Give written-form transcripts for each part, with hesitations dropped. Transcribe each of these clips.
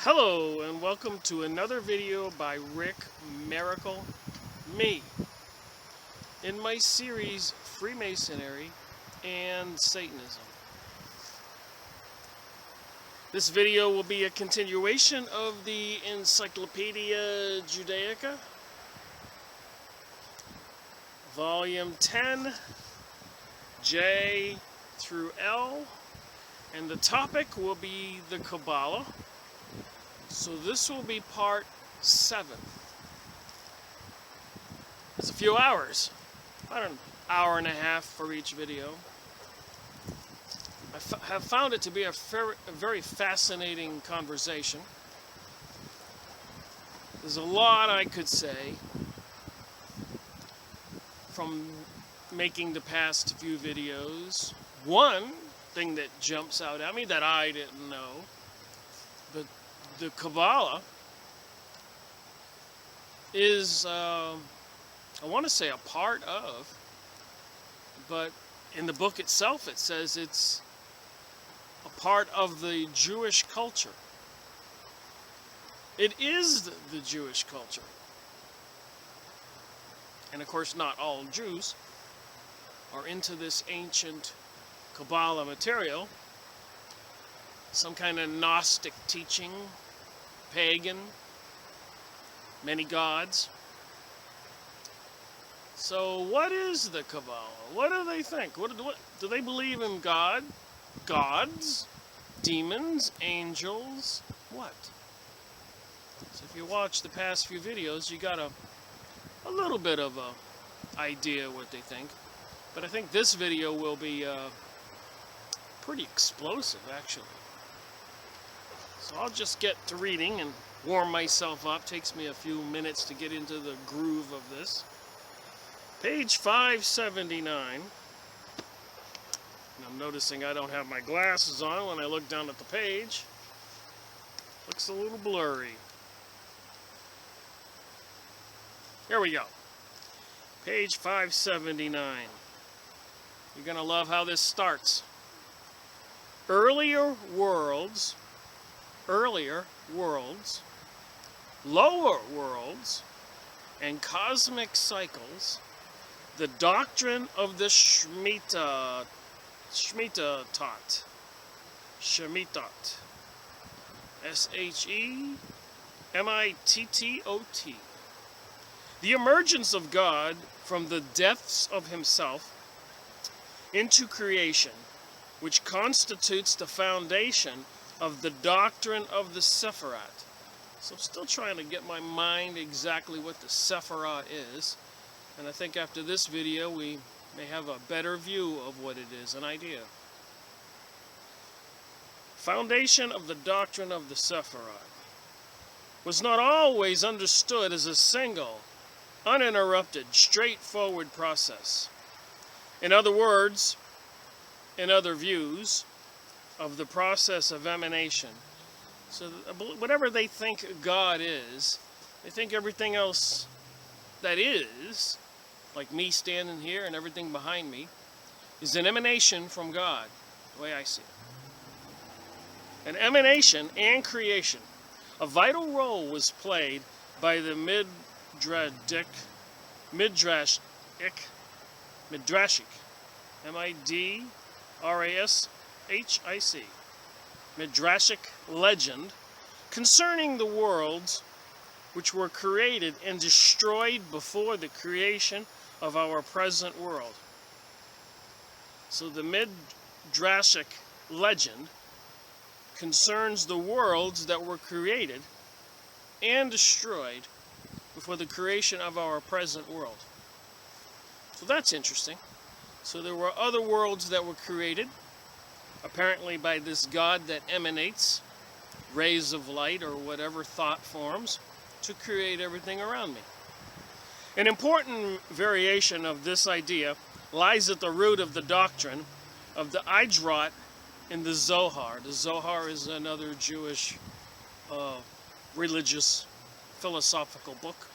Hello and welcome to another video by Rick Miracle Me in my series Freemasonry and Satanism. This video will be a continuation of the Encyclopaedia Judaica Volume 10 J through L, and the topic will be the Kabbalah. So this will be part 7. It's a few hours, about an hour and a half for each video. I have found it to be a very fascinating conversation. There's a lot I could say from making the past few videos. One thing that jumps out at me that I didn't know, but the Kabbalah is, I want to say a part of, but in the book itself it says it's a part of the Jewish culture. It is the Jewish culture. And of course not all Jews are into this ancient Kabbalah material. Some kind of Gnostic teaching, pagan, many gods. So what is the Kabbalah? What do they think? What do they believe in? God? Gods? Demons? Angels? What? So if you watch the past few videos, you got a little bit of a idea what they think. But I think this video will be pretty explosive, actually. So I'll just get to reading and warm myself up. Takes me a few minutes to get into the groove of this. Page 579. And I'm noticing I don't have my glasses on when I look down at the page. Looks a little blurry. Here we go. Page 579. You're going to love how this starts. Earlier worlds, lower worlds, and cosmic cycles, the doctrine of the Shemitah, Shemittot, the emergence of God from the depths of himself into creation, which constitutes the foundation of the doctrine of the Sephirat. So I'm still trying to get my mind exactly what the Sephirat is, and I think after this video we may have a better view of what it is, an idea. Foundation of the doctrine of the Sephirat was not always understood as a single, uninterrupted, straightforward process. In other words, in other views of the process of emanation. So whatever they think God is, they think everything else that is, like me standing here and everything behind me, is an emanation from God, the way I see it. An emanation and creation. A vital role was played by the Midrashic, Midrashic, Midrashic legend concerning the worlds which were created and destroyed before the creation of our present world. So the Midrashic legend concerns the worlds that were created and destroyed before the creation of our present world. So that's interesting. So there were other worlds that were created, apparently by this God that emanates rays of light or whatever thought forms to create everything around me. An important variation of this idea lies at the root of the doctrine of the Idrot in the Zohar. The Zohar is another Jewish religious philosophical book.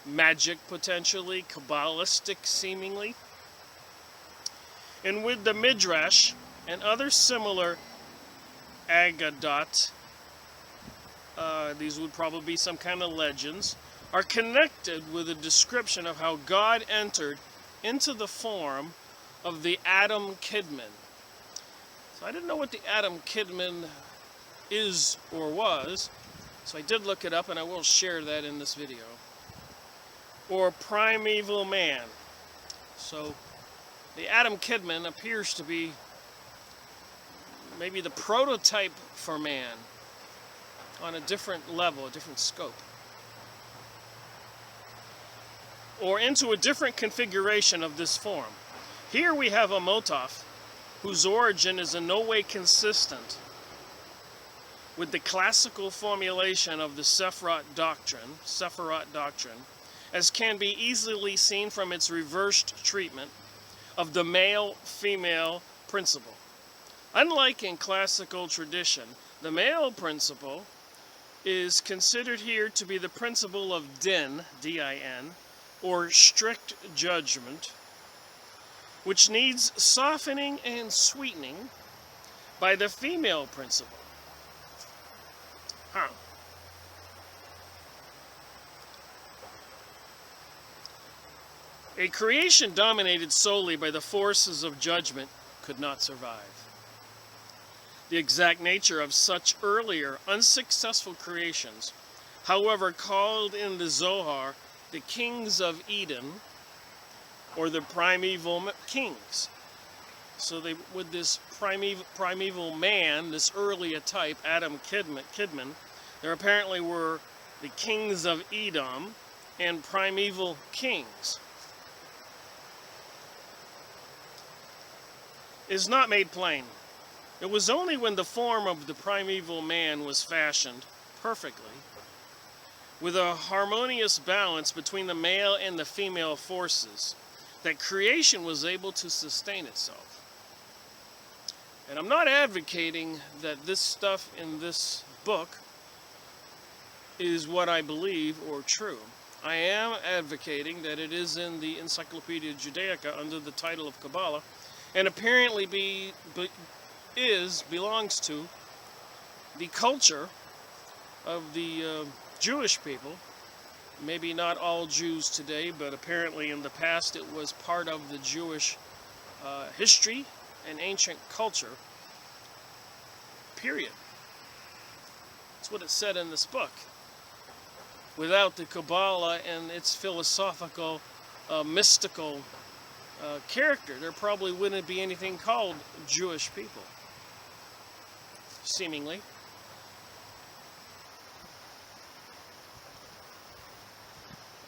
Magic, potentially, Kabbalistic seemingly. And with the Midrash and other similar Agadat these would probably be some kind of legends, are connected with a description of how God entered into the form of the Adam Kidman. So I didn't know what the Adam Kidman is or was, so I did look it up, and I will share that in this video. Or primeval man. So the Adam Kidman appears to be maybe the prototype for man on a different level, a different scope. Or into a different configuration of this form. Here we have a Motaf whose origin is in no way consistent with the classical formulation of the Sephiroth doctrine, as can be easily seen from its reversed treatment of the male-female principle. Unlike in classical tradition, the male principle is considered here to be the principle of din, D-I-N, or strict judgment, which needs softening and sweetening by the female principle. A creation dominated solely by the forces of judgment could not survive. The exact nature of such earlier, unsuccessful creations, however, called in the Zohar the kings of Eden, or the primeval kings. So they, with this primeval man, this earlier type, Adam Kidman, there apparently were the kings of Edom and primeval kings. Is not made plain. It was only when the form of the primeval man was fashioned perfectly, with a harmonious balance between the male and the female forces, that creation was able to sustain itself. And I'm not advocating that this stuff in this book is what I believe or true. I am advocating that it is in the Encyclopaedia Judaica under the title of Kabbalah, and apparently belongs to the culture of the Jewish people. Maybe not all Jews today, but apparently in the past it was part of the Jewish history and ancient culture, period. That's what it said in this book. Without the Kabbalah and its philosophical, mystical character, there probably wouldn't be anything called Jewish people, seemingly.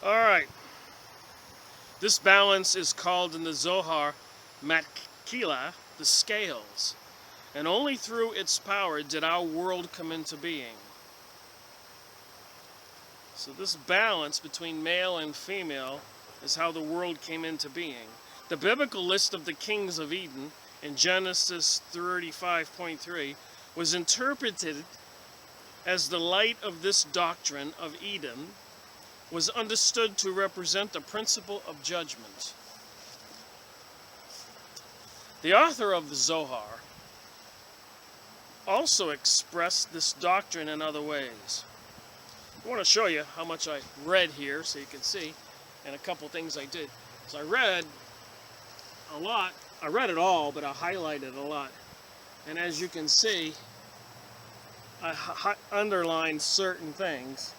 Alright, this balance is called in the Zohar Matkila, the scales, and only through its power did our world come into being. So this balance between male and female is how the world came into being. The biblical list of the kings of Eden in Genesis 35:3 was interpreted as the light of this doctrine of Eden was understood to represent the principle of judgment. The author of the Zohar also expressed this doctrine in other ways. I want to show you how much I read here so you can see, and a couple things I did. So I read a lot. I read it all, but I highlighted a lot. And as you can see, I underlined certain things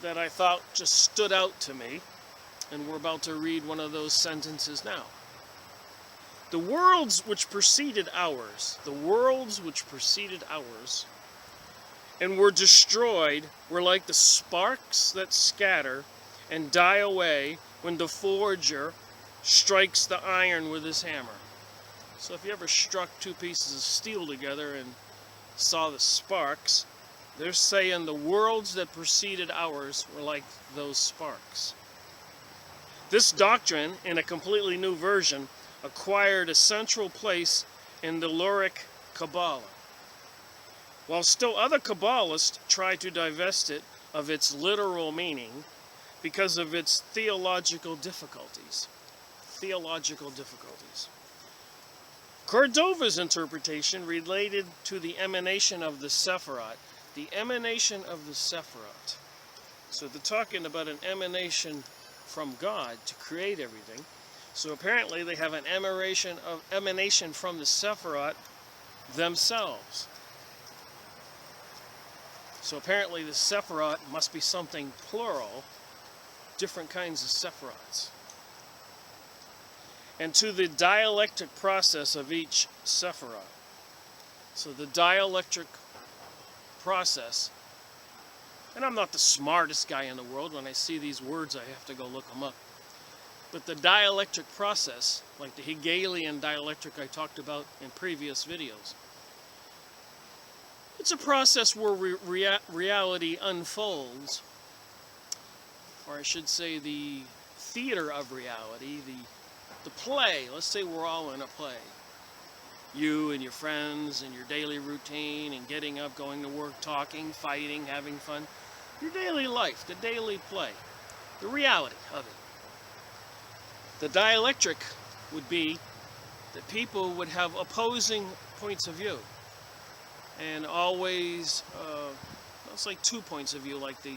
that I thought just stood out to me, and we're about to read one of those sentences now. The worlds which preceded ours, and were destroyed, were like the sparks that scatter and die away when the forger strikes the iron with his hammer. So if you ever struck two pieces of steel together and saw the sparks, they're saying the worlds that preceded ours were like those sparks. This doctrine, in a completely new version, acquired a central place in the Luric Kabbalah, while still other Kabbalists try to divest it of its literal meaning because of its theological difficulties. Cordova's interpretation related to the emanation of the Sephiroth. The emanation of the Sephiroth. So they're talking about an emanation from God to create everything. So apparently they have an emanation from the Sephiroth themselves. So apparently the Sephiroth must be something plural, different kinds of Sephiroths. And to the dialectic process of each Sephiroth. So the dialectic process, and I'm not the smartest guy in the world. When I see these words, I have to go look them up. But the dialectic process, like the Hegelian dialectic I talked about in previous videos, it's a process where reality unfolds, or I should say the theater of reality, the play. Let's say we're all in a play. You and your friends and your daily routine and getting up, going to work, talking, fighting, having fun. Your daily life, the daily play, the reality of it. The dialectic would be that people would have opposing points of view. And always, it's like 2 points of view, like the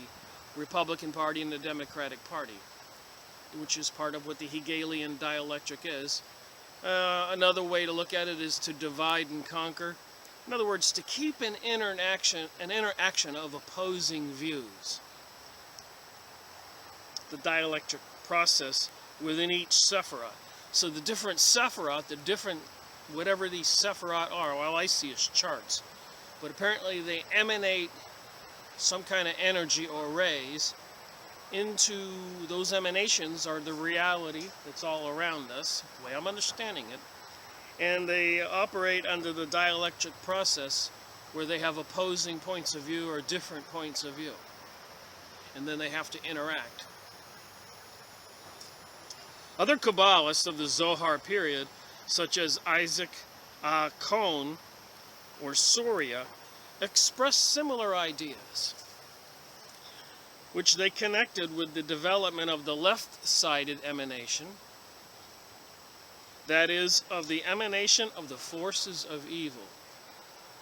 Republican Party and the Democratic Party, which is part of what the Hegelian dialectic is. Another way to look at it is to divide and conquer. In other words, to keep an interaction of opposing views. The dialectic process within each Sephiroth. So the different Sephiroth, the different, whatever these Sephiroth are, all I see is charts. But apparently they emanate some kind of energy or rays into those emanations are the reality that's all around us, the way I'm understanding it. And they operate under the dialectic process where they have opposing points of view or different points of view. And then they have to interact. Other Kabbalists of the Zohar period, such as Isaac Cohn or Soria, express similar ideas, which they connected with the development of the left-sided emanation, that is, of the emanation of the forces of evil.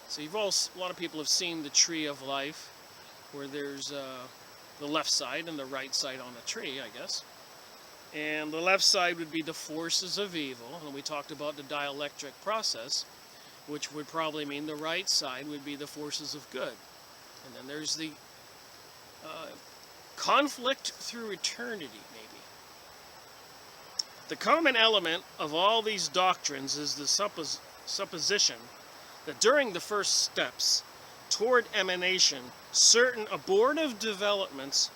So a lot of people have seen the tree of life, where there's the left side and the right side on a tree, I guess. And the left side would be the forces of evil, and we talked about the dialectic process, which would probably mean the right side would be the forces of good. And then there's the conflict through eternity, maybe. The common element of all these doctrines is the supposition that during the first steps toward emanation, certain abortive developments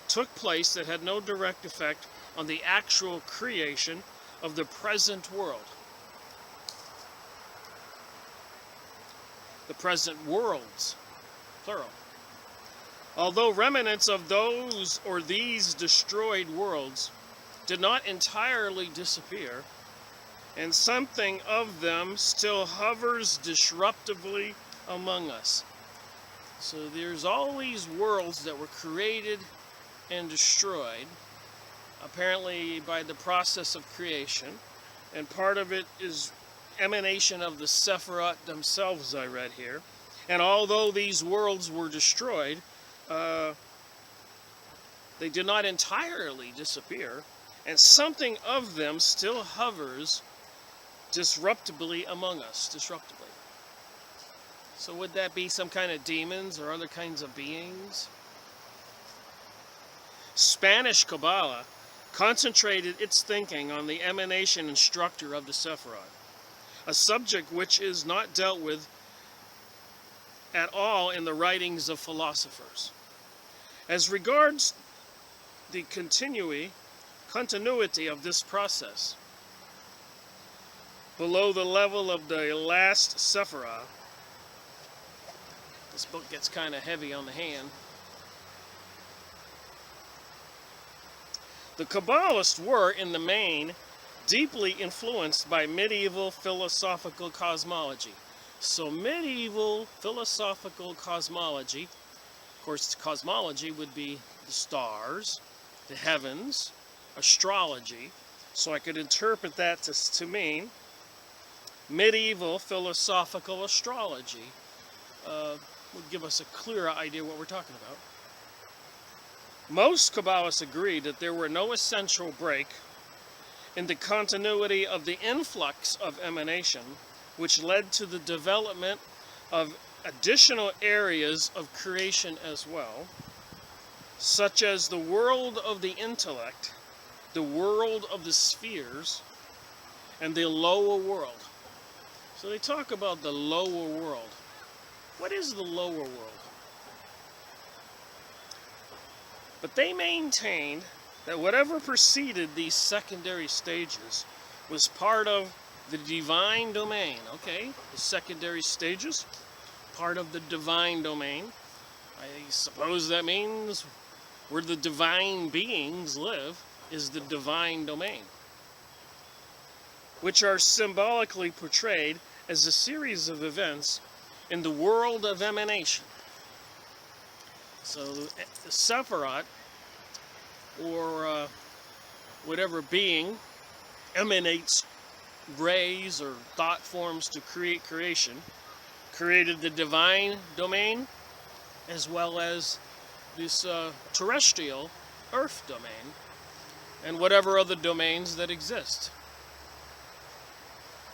took place that had no direct effect on the actual creation of the present world. The present worlds, plural. Although remnants of those or these destroyed worlds did not entirely disappear, and something of them still hovers disruptively among us. So there's all these worlds that were created and destroyed, apparently by the process of creation, and part of it is emanation of the Sephiroth themselves, I read here. And although these worlds were destroyed, they did not entirely disappear, and something of them still hovers disruptively among us, disruptively. So would that be some kind of demons or other kinds of beings? Spanish Kabbalah concentrated its thinking on the emanation and structure of the Sephiroth, a subject which is not dealt with at all in the writings of philosophers. As regards the continuity of this process, below the level of the last Sephiroth, this book gets kind of heavy on the hand. The Kabbalists were, in the main, deeply influenced by medieval philosophical cosmology. So medieval philosophical cosmology, of course cosmology would be the stars, the heavens, astrology. So I could interpret that to mean medieval philosophical astrology would give us a clearer idea what we're talking about. Most Kabbalists agree that there were no essential break in the continuity of the influx of emanation, which led to the development of additional areas of creation as well, such as the world of the intellect, the world of the spheres, and the lower world. So they talk about the lower world. What is the lower world? But they maintained that whatever preceded these secondary stages was part of the divine domain. Okay, the secondary stages, part of the divine domain. I suppose that means where the divine beings live is the divine domain, which are symbolically portrayed as a series of events in the world of emanation. So the Sephiroth, or whatever being, emanates rays or thought forms to create creation, created the divine domain as well as this terrestrial earth domain and whatever other domains that exist.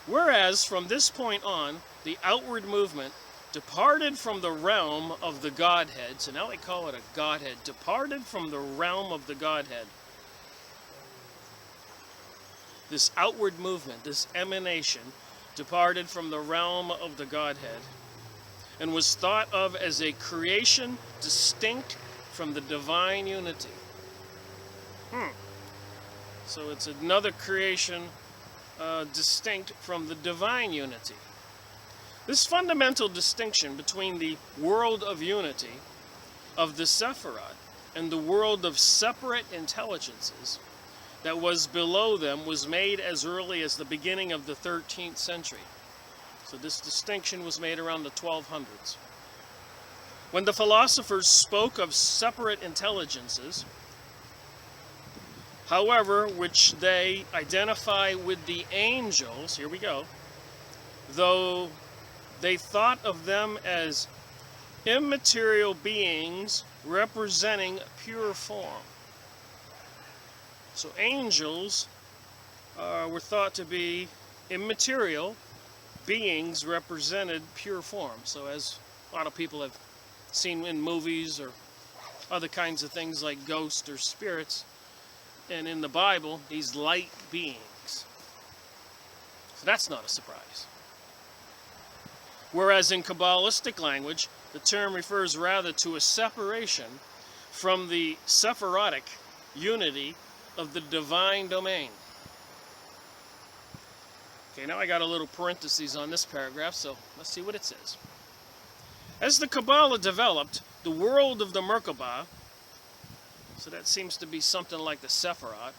Whereas from this point on, the outward movement departed from the realm of the Godhead, so now they call it a Godhead, departed from the realm of the Godhead. This outward movement, this emanation, departed from the realm of the Godhead and was thought of as a creation distinct from the divine unity. So it's another creation distinct from the divine unity. This fundamental distinction between the world of unity of the Sephiroth and the world of separate intelligences that was below them was made as early as the beginning of the 13th century. So this distinction was made around the 1200s. When the philosophers spoke of separate intelligences, however, which they identify with the angels, here we go, though they thought of them as immaterial beings representing pure form. So angels were thought to be immaterial beings represented pure form. So as a lot of people have seen in movies or other kinds of things like ghosts or spirits, and in the Bible, these light beings. So that's not a surprise. Whereas in Kabbalistic language, the term refers rather to a separation from the Sephirotic unity of the divine domain. Okay, now I got a little parentheses on this paragraph, so let's see what it says. As the Kabbalah developed, the world of the Merkabah, so that seems to be something like the Sephiroth,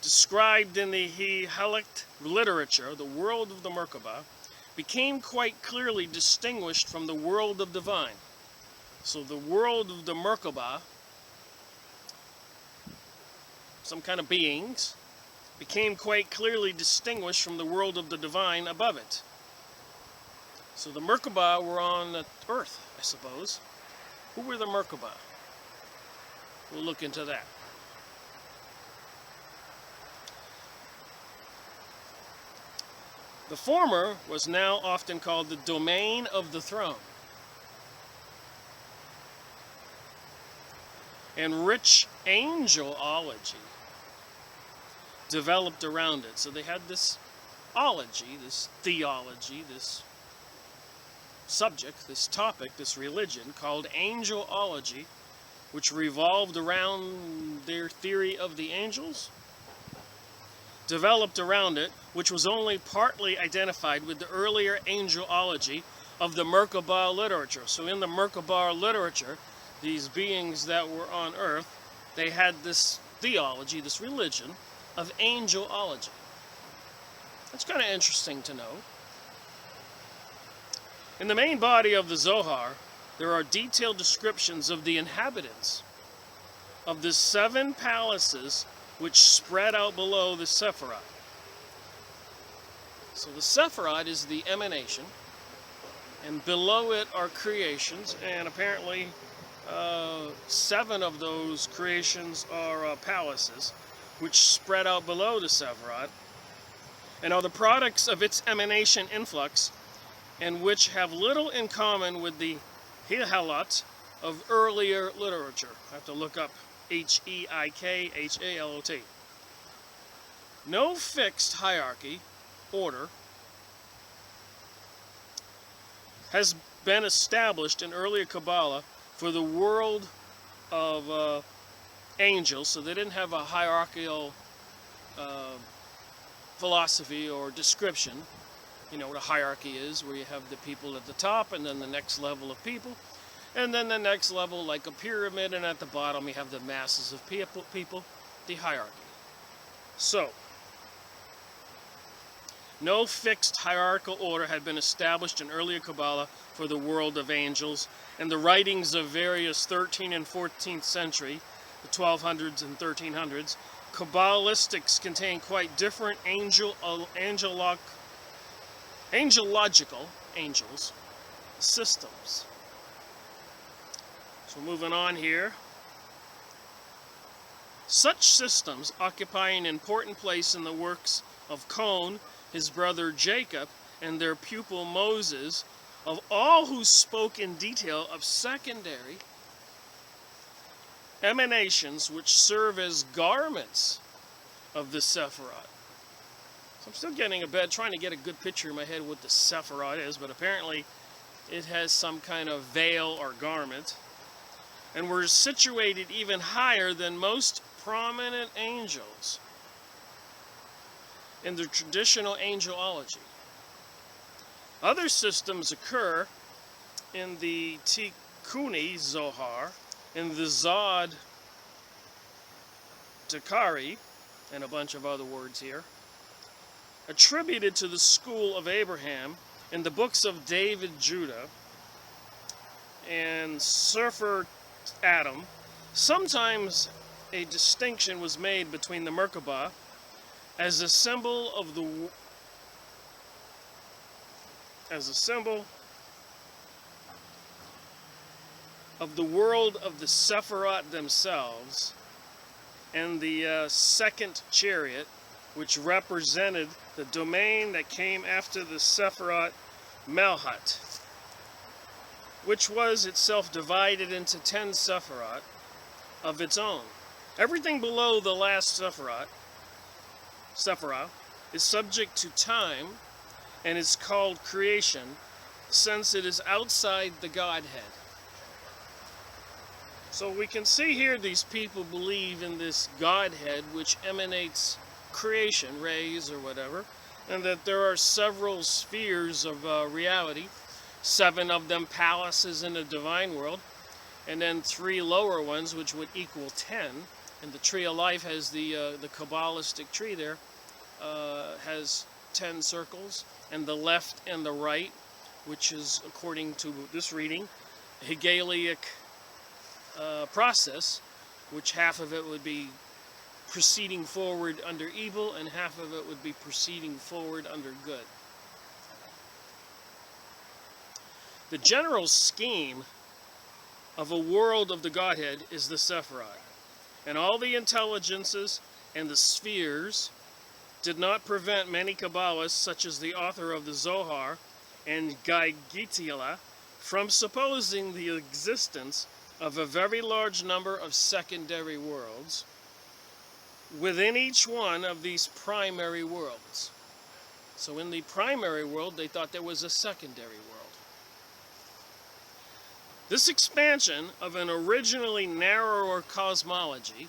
described in the Halachic literature, the world of the Merkabah, became quite clearly distinguished from the world of divine. So the world of the Merkabah, some kind of beings, became quite clearly distinguished from the world of the divine above it. So the Merkabah were on the earth, I suppose. Who were the Merkabah? We'll look into that. The former was now often called the domain of the throne, and rich angelology developed around it. So they had this ology, this theology, this subject, this topic, this religion called angelology, which revolved around their theory of the angels, developed around it, which was only partly identified with the earlier angelology of the Merkabah literature. So in the Merkabah literature, these beings that were on earth, they had this theology, this religion of angelology. That's kind of interesting to know. In the main body of the Zohar, there are detailed descriptions of the inhabitants of the 7 palaces which spread out below the Sephiroth. So the Sephirot is the emanation, and below it are creations, and apparently 7 of those creations are palaces, which spread out below the Sephirot, and are the products of its emanation influx, and which have little in common with the Hihalot of earlier literature. I have to look up Heikhalot. No fixed hierarchy, order, has been established in earlier Kabbalah for the world of angels, so they didn't have a hierarchical philosophy or description. You know what a hierarchy is, where you have the people at the top and then the next level of people, and then the next level like a pyramid, and at the bottom you have the masses of people, the hierarchy. So, no fixed hierarchical order had been established in earlier Kabbalah for the world of angels, and the writings of various 13th and 14th century, the 1200s and 1300s, Kabbalistics contain quite different angelical angels systems. So moving on here. Such systems occupy an important place in the works of Cohn, his brother Jacob, and their pupil Moses, of all who spoke in detail of secondary emanations which serve as garments of the Sephirot. So I'm still trying to get a good picture in my head what the Sephirot is, but apparently it has some kind of veil or garment, and were situated even higher than most prominent angels in the traditional angelology. Other systems occur in the Tikkuni Zohar, in the Zod Takari, and a bunch of other words here, attributed to the school of Abraham, in the books of David Judah and Sefer Adam. Sometimes a distinction was made between the Merkabah as a symbol of the world of the Sephirot themselves, and the second chariot, which represented the domain that came after the Sephirot, Melhat, which was itself divided into 10 Sephirot of its own. Everything below the last Sephirah is subject to time and is called creation, since it is outside the Godhead. So we can see here these people believe in this Godhead which emanates creation, rays or whatever, and that there are several spheres of reality, 7 of them palaces in the divine world, and then 3 lower ones which would equal 10. And the tree of life has the Kabbalistic tree there, has 10 circles, and the left and the right, which is, according to this reading, Hegelic process, which half of it would be proceeding forward under evil and half of it would be proceeding forward under good. The general scheme of a world of the Godhead is the Sephirot, and all the intelligences and the spheres did not prevent many Kabbalists, such as the author of the Zohar and Gaigitila, from supposing the existence of a very large number of secondary worlds within each one of these primary worlds. So in the primary world, they thought there was a secondary world. This expansion of an originally narrower cosmology,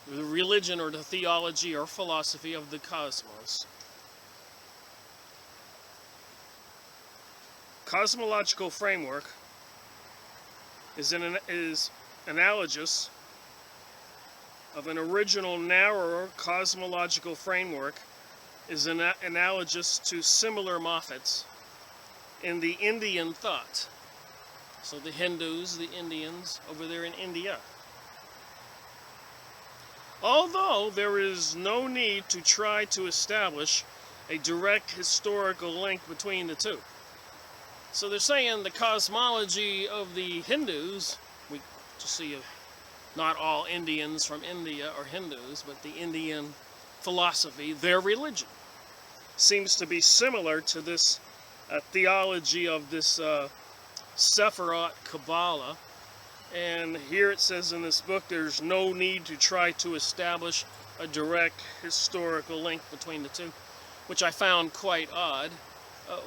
the religion or the theology or philosophy of the cosmos, cosmological framework is analogous of an original narrower cosmological framework is analogous to similar moffats in the Indian thought. So the Hindus, the Indians over there in India. although there is no need to try to establish a direct historical link between the two. So they're saying the cosmology of the Hindus, we just see not all Indians from India are Hindus, but the Indian philosophy, their religion, seems to be similar to this theology of this Sephiroth Kabbalah. And here it says in this book, there's no need to try to establish a direct historical link between the two, which I found quite odd.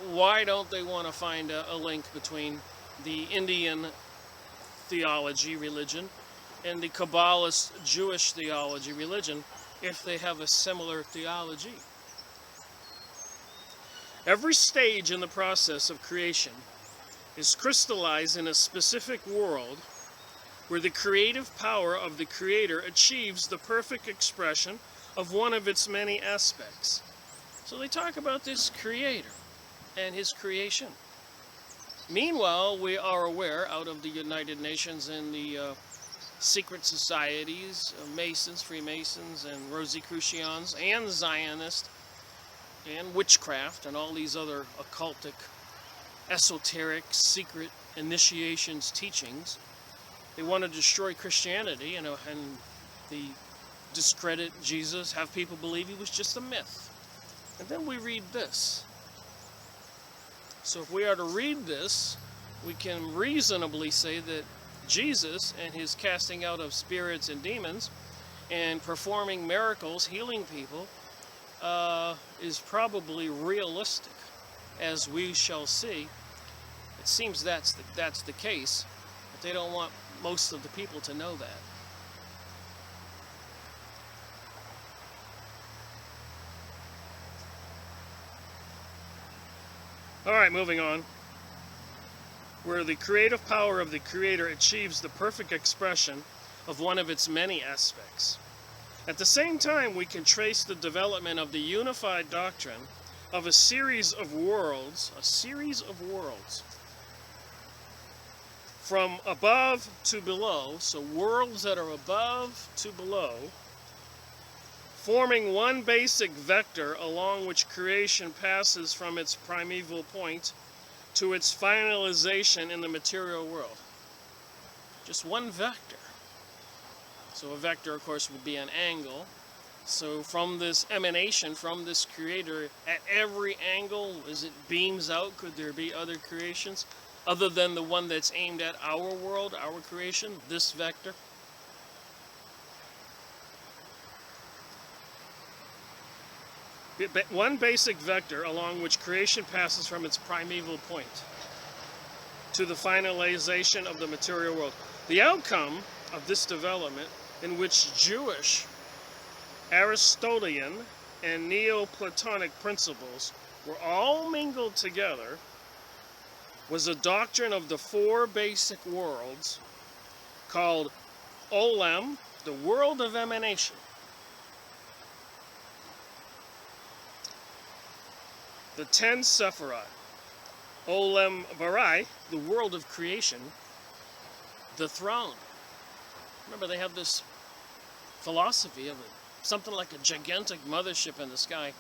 Why don't they want to find a link between the Indian theology religion and the Kabbalist Jewish theology religion if they have a similar theology? Every stage in the process of creation is crystallized in a specific world where the creative power of the Creator achieves the perfect expression of one of its many aspects. So they talk about this Creator and His creation. Meanwhile, we are aware out of the United Nations and the secret societies, Masons, Freemasons, and Rosicrucians, and Zionists, and witchcraft, and all these other occultic, esoteric, secret initiations teachings. They want to destroy Christianity, and they discredit Jesus, have people believe He was just a myth. And then we read this. So if we are to read this, we can reasonably say that Jesus and His casting out of spirits and demons and performing miracles, healing people, is probably realistic, as we shall see. It seems that's the case, but they don't want most of the people to know that. Alright, moving on. Where the creative power of the Creator achieves the perfect expression of one of its many aspects. At the same time, we can trace the development of the unified doctrine of a series of worlds, from above to below, so worlds that are above to below, forming one basic vector along which creation passes from its primeval point to its finalization in the material world. Just one vector. So a vector, of course, would be an angle. So from this emanation, from this Creator, at every angle, as it beams out, could there be other creations other than the one that's aimed at our world, our creation, this vector? One basic vector along which creation passes from its primeval point to the finalization of the material world. The outcome of this development, in which Jewish, Aristotelian, and Neoplatonic principles were all mingled together, was a doctrine of the four basic worlds called Olam, the world of emanation. The 10 Sephiroth, Olam Barai, the world of creation, the throne. Remember, they have this philosophy of something like a gigantic mothership in the sky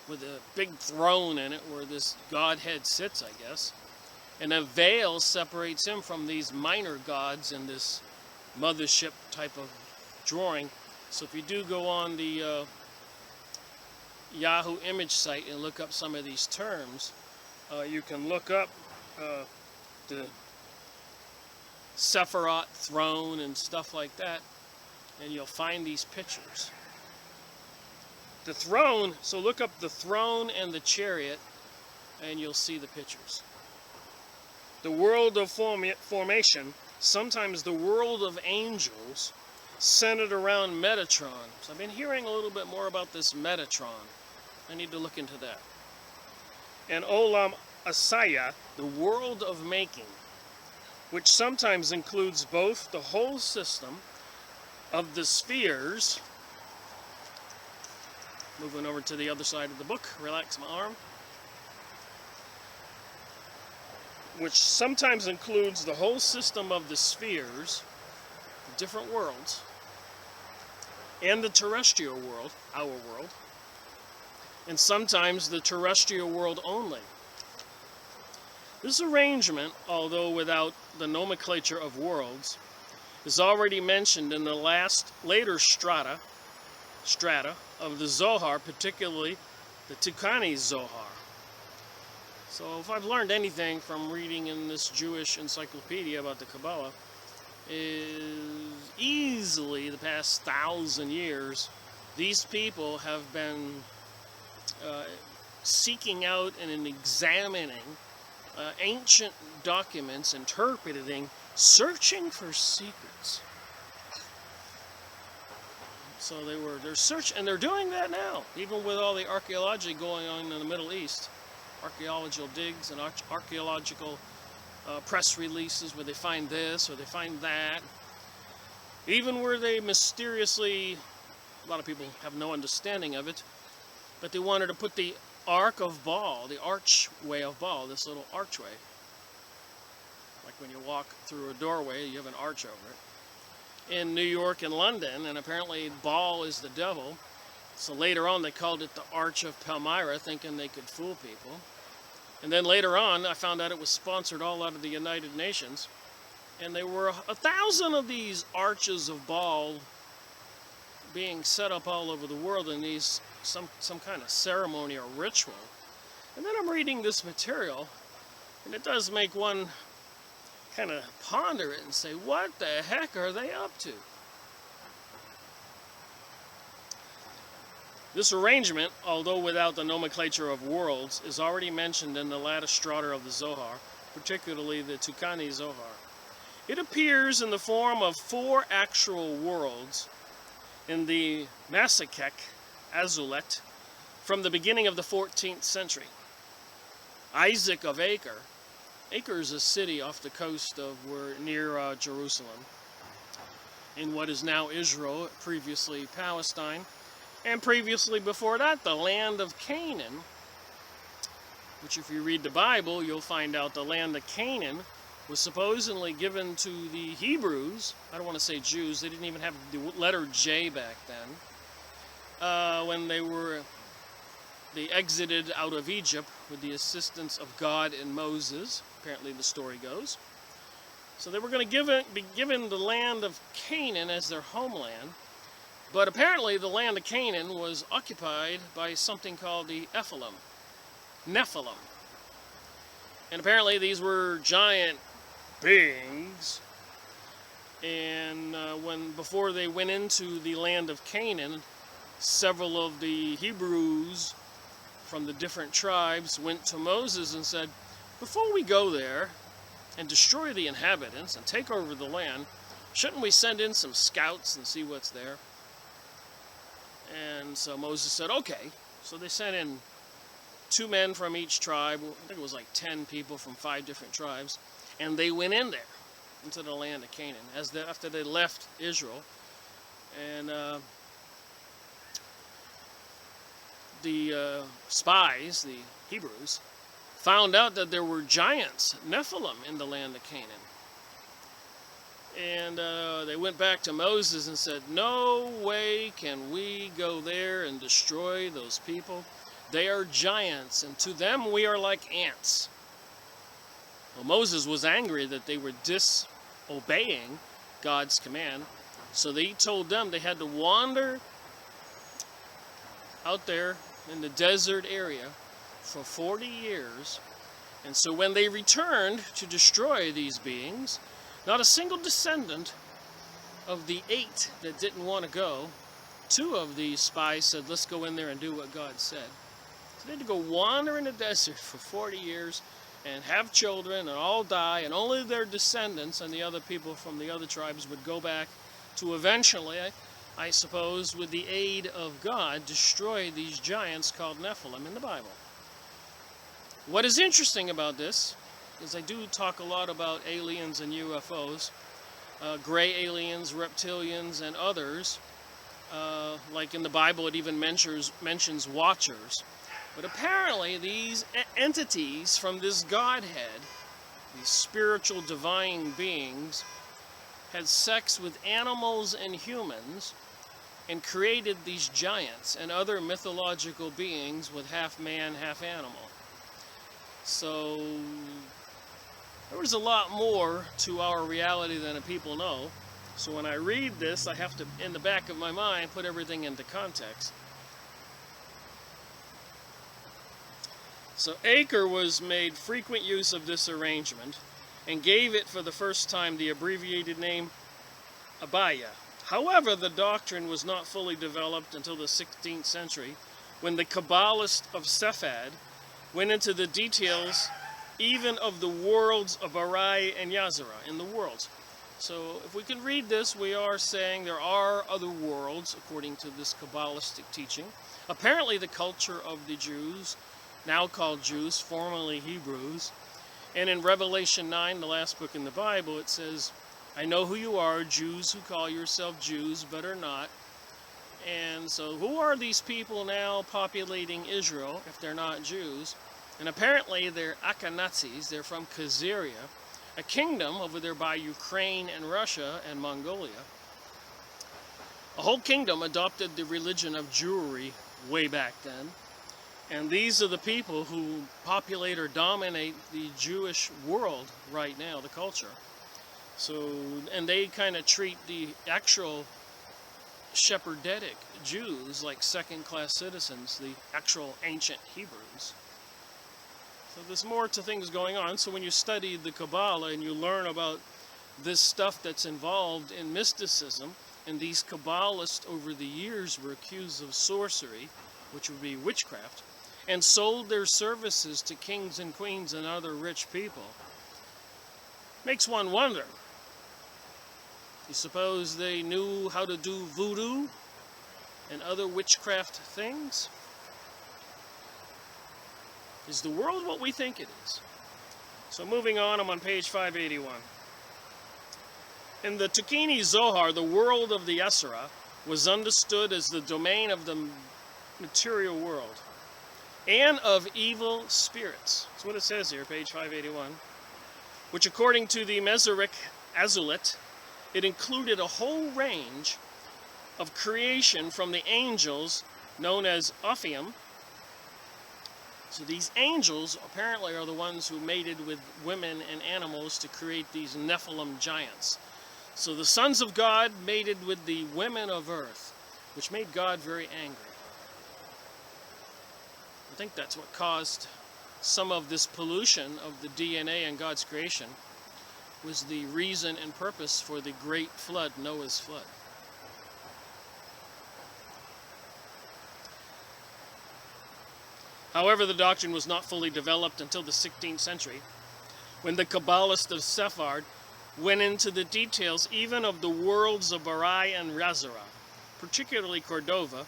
with a big throne in it where this Godhead sits, I guess. And a veil separates Him from these minor gods in this mothership type of drawing. So if you do go on the Yahoo image site and look up some of these terms, you can look up the Sephiroth throne and stuff like that, and you'll find these pictures. The throne, so look up the throne and the chariot, and you'll see the pictures. The world of formation, sometimes the world of angels, centered around Metatron. So I've been hearing a little bit more about this Metatron. I need to look into that. And Olam Asaya, the world of making, which sometimes includes both the whole system of the spheres. Moving over to the other side of the book, relax my arm. Which sometimes includes the whole system of the spheres, the different worlds, and the terrestrial world, our world, and sometimes the terrestrial world only. This arrangement, although without the nomenclature of worlds, is already mentioned in the later strata of the Zohar, particularly the Tukani Zohar. So if I've learned anything from reading in this Jewish encyclopedia about the Kabbalah, is easily the past 1,000 years, these people have been seeking out and examining ancient documents, interpreting, searching for secrets. So they're searching, and they're doing that now, even with all the archaeology going on in the Middle East, archaeological digs and archaeological press releases where they find this or they find that. Even where they mysteriously, a lot of people have no understanding of it, but they wanted to put the Ark of Baal, the archway of Baal, this little archway. Like when you walk through a doorway, you have an arch over it. In New York and London, and apparently Baal is the devil. So later on they called it the Arch of Palmyra, thinking they could fool people. And then later on, I found out it was sponsored all out of the United Nations. And there were 1,000 of these arches of Baal being set up all over the world in these some kind of ceremony or ritual. And then I'm reading this material, and it does make one kind of ponder it and say, what the heck are they up to? This arrangement, although without the nomenclature of worlds, is already mentioned in the latter strata of the Zohar, particularly the Tukani Zohar. It appears in the form of 4 actual worlds in the Masakek Azulet from the beginning of the 14th century. Isaac of Acre. Acre is a city off the coast of near Jerusalem, in what is now Israel, previously Palestine. And previously before that, the land of Canaan, which if you read the Bible, you'll find out the land of Canaan was supposedly given to the Hebrews. I don't want to say Jews, they didn't even have the letter J back then. When they exited out of Egypt with the assistance of God and Moses, apparently the story goes. So they were going to be given the land of Canaan as their homeland. But apparently the land of Canaan was occupied by something called the Nephilim. And apparently these were giant beings. And before they went into the land of Canaan, several of the Hebrews from the different tribes went to Moses and said, before we go there and destroy the inhabitants and take over the land, shouldn't we send in some scouts and see what's there? And so Moses said, okay. So they sent in 2 men from each tribe. I think it was like 10 people from 5 different tribes. And they went in there, into the land of Canaan, after they left Israel. And the spies, the Hebrews, found out that there were giants, Nephilim, in the land of Canaan. And they went back to Moses and said, no way can we go there and destroy those people. They are giants, and to them we are like ants. Well, Moses was angry that they were disobeying God's command, so he told them they had to wander out there in the desert area for 40 years. And so when they returned to destroy these beings, not a single descendant of the 8 that didn't want to go, 2 of the spies said, let's go in there and do what God said. So they had to go wander in the desert for 40 years and have children and all die, and only their descendants and the other people from the other tribes would go back to eventually, I suppose, with the aid of God, destroy these giants called Nephilim in the Bible. What is interesting about this is I do talk a lot about aliens and UFOs, gray aliens, reptilians, and others. Like in the Bible, it even mentions watchers. But apparently these entities from this Godhead, these spiritual divine beings, had sex with animals and humans and created these giants and other mythological beings with half man, half animal. So there was a lot more to our reality than people know. So when I read this, I have to, in the back of my mind, put everything into context. So Aker was made frequent use of this arrangement and gave it for the first time the abbreviated name Abaya. However, the doctrine was not fully developed until the 16th century, when the Kabbalist of Sephad went into the details even of the worlds of Arai and Yazara, in the worlds. So if we can read this, we are saying there are other worlds, according to this Kabbalistic teaching. Apparently the culture of the Jews, now called Jews, formerly Hebrews, and in Revelation 9, the last book in the Bible, it says, I know who you are, Jews who call yourself Jews, but are not. And so who are these people now populating Israel if they're not Jews? And apparently they're Akhenates, they're from Khazaria, a kingdom over there by Ukraine and Russia and Mongolia. A whole kingdom adopted the religion of Jewry way back then. And these are the people who populate or dominate the Jewish world right now, the culture. So, and they kind of treat the actual Shepherdetic Jews like second-class citizens, the actual ancient Hebrews. So there's more to things going on. So when you study the Kabbalah and you learn about this stuff that's involved in mysticism, and these Kabbalists over the years were accused of sorcery, which would be witchcraft, and sold their services to kings and queens and other rich people, makes one wonder. You suppose they knew how to do voodoo and other witchcraft things? Is the world what we think it is? So moving on, I'm on page 581. In the Tukini Zohar, the world of the Asura was understood as the domain of the material world and of evil spirits. That's what it says here, page 581. Which according to the Mesorhic Azulit, it included a whole range of creation from the angels known as Ophium. So these angels apparently are the ones who mated with women and animals to create these Nephilim giants. So the sons of God mated with the women of earth, which made God very angry. I think that's what caused some of this pollution of the DNA in God's creation, was the reason and purpose for the great flood, Noah's flood. However, the doctrine was not fully developed until the 16th century, when the Kabbalists of Sephard went into the details even of the worlds of Arai and Razara, particularly Cordova,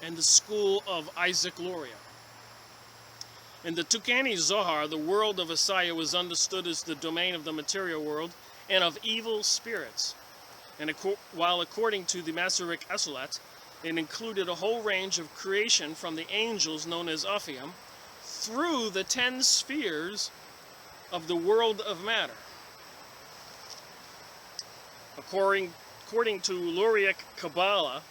and the school of Isaac Luria. In the Tukani Zohar, the world of Asaya was understood as the domain of the material world and of evil spirits. And while according to the Masoretic Azulat, it included a whole range of creation from the angels known as Ophium through the 10 spheres of the world of matter. According to Luriac Kabbalah,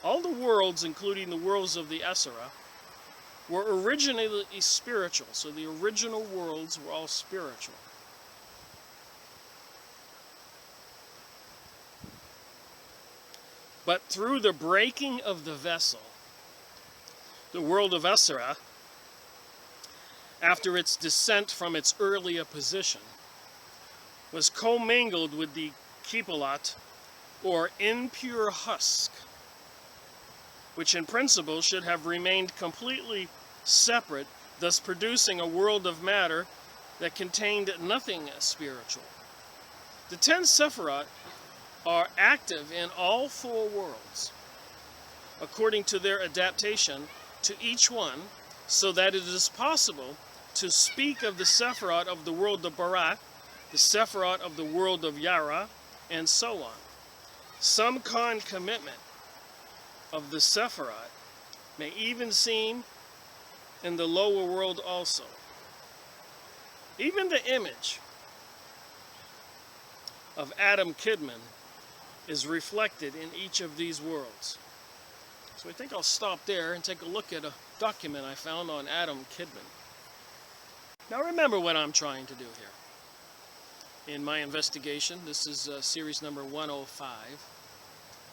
all the worlds, including the worlds of the Asura, were originally spiritual. So the original worlds were all spiritual. But through the breaking of the vessel, the world of Asura, after its descent from its earlier position, was commingled with the Kippolat, or impure husk, which in principle should have remained completely separate, thus producing a world of matter that contained nothing spiritual. The 10 Sephirot are active in all 4 worlds, according to their adaptation to each one, so that it is possible to speak of the Sephirot of the world of Barat, the Sephirot of the world of Yara, and so on. Some concomitant of the Sephirot may even seem in the lower world also. Even the image of Adam Kidman is reflected in each of these worlds. So I think I'll stop there and take a look at a document I found on Adam Kidman. Now remember what I'm trying to do here. In my investigation, this is series number 105.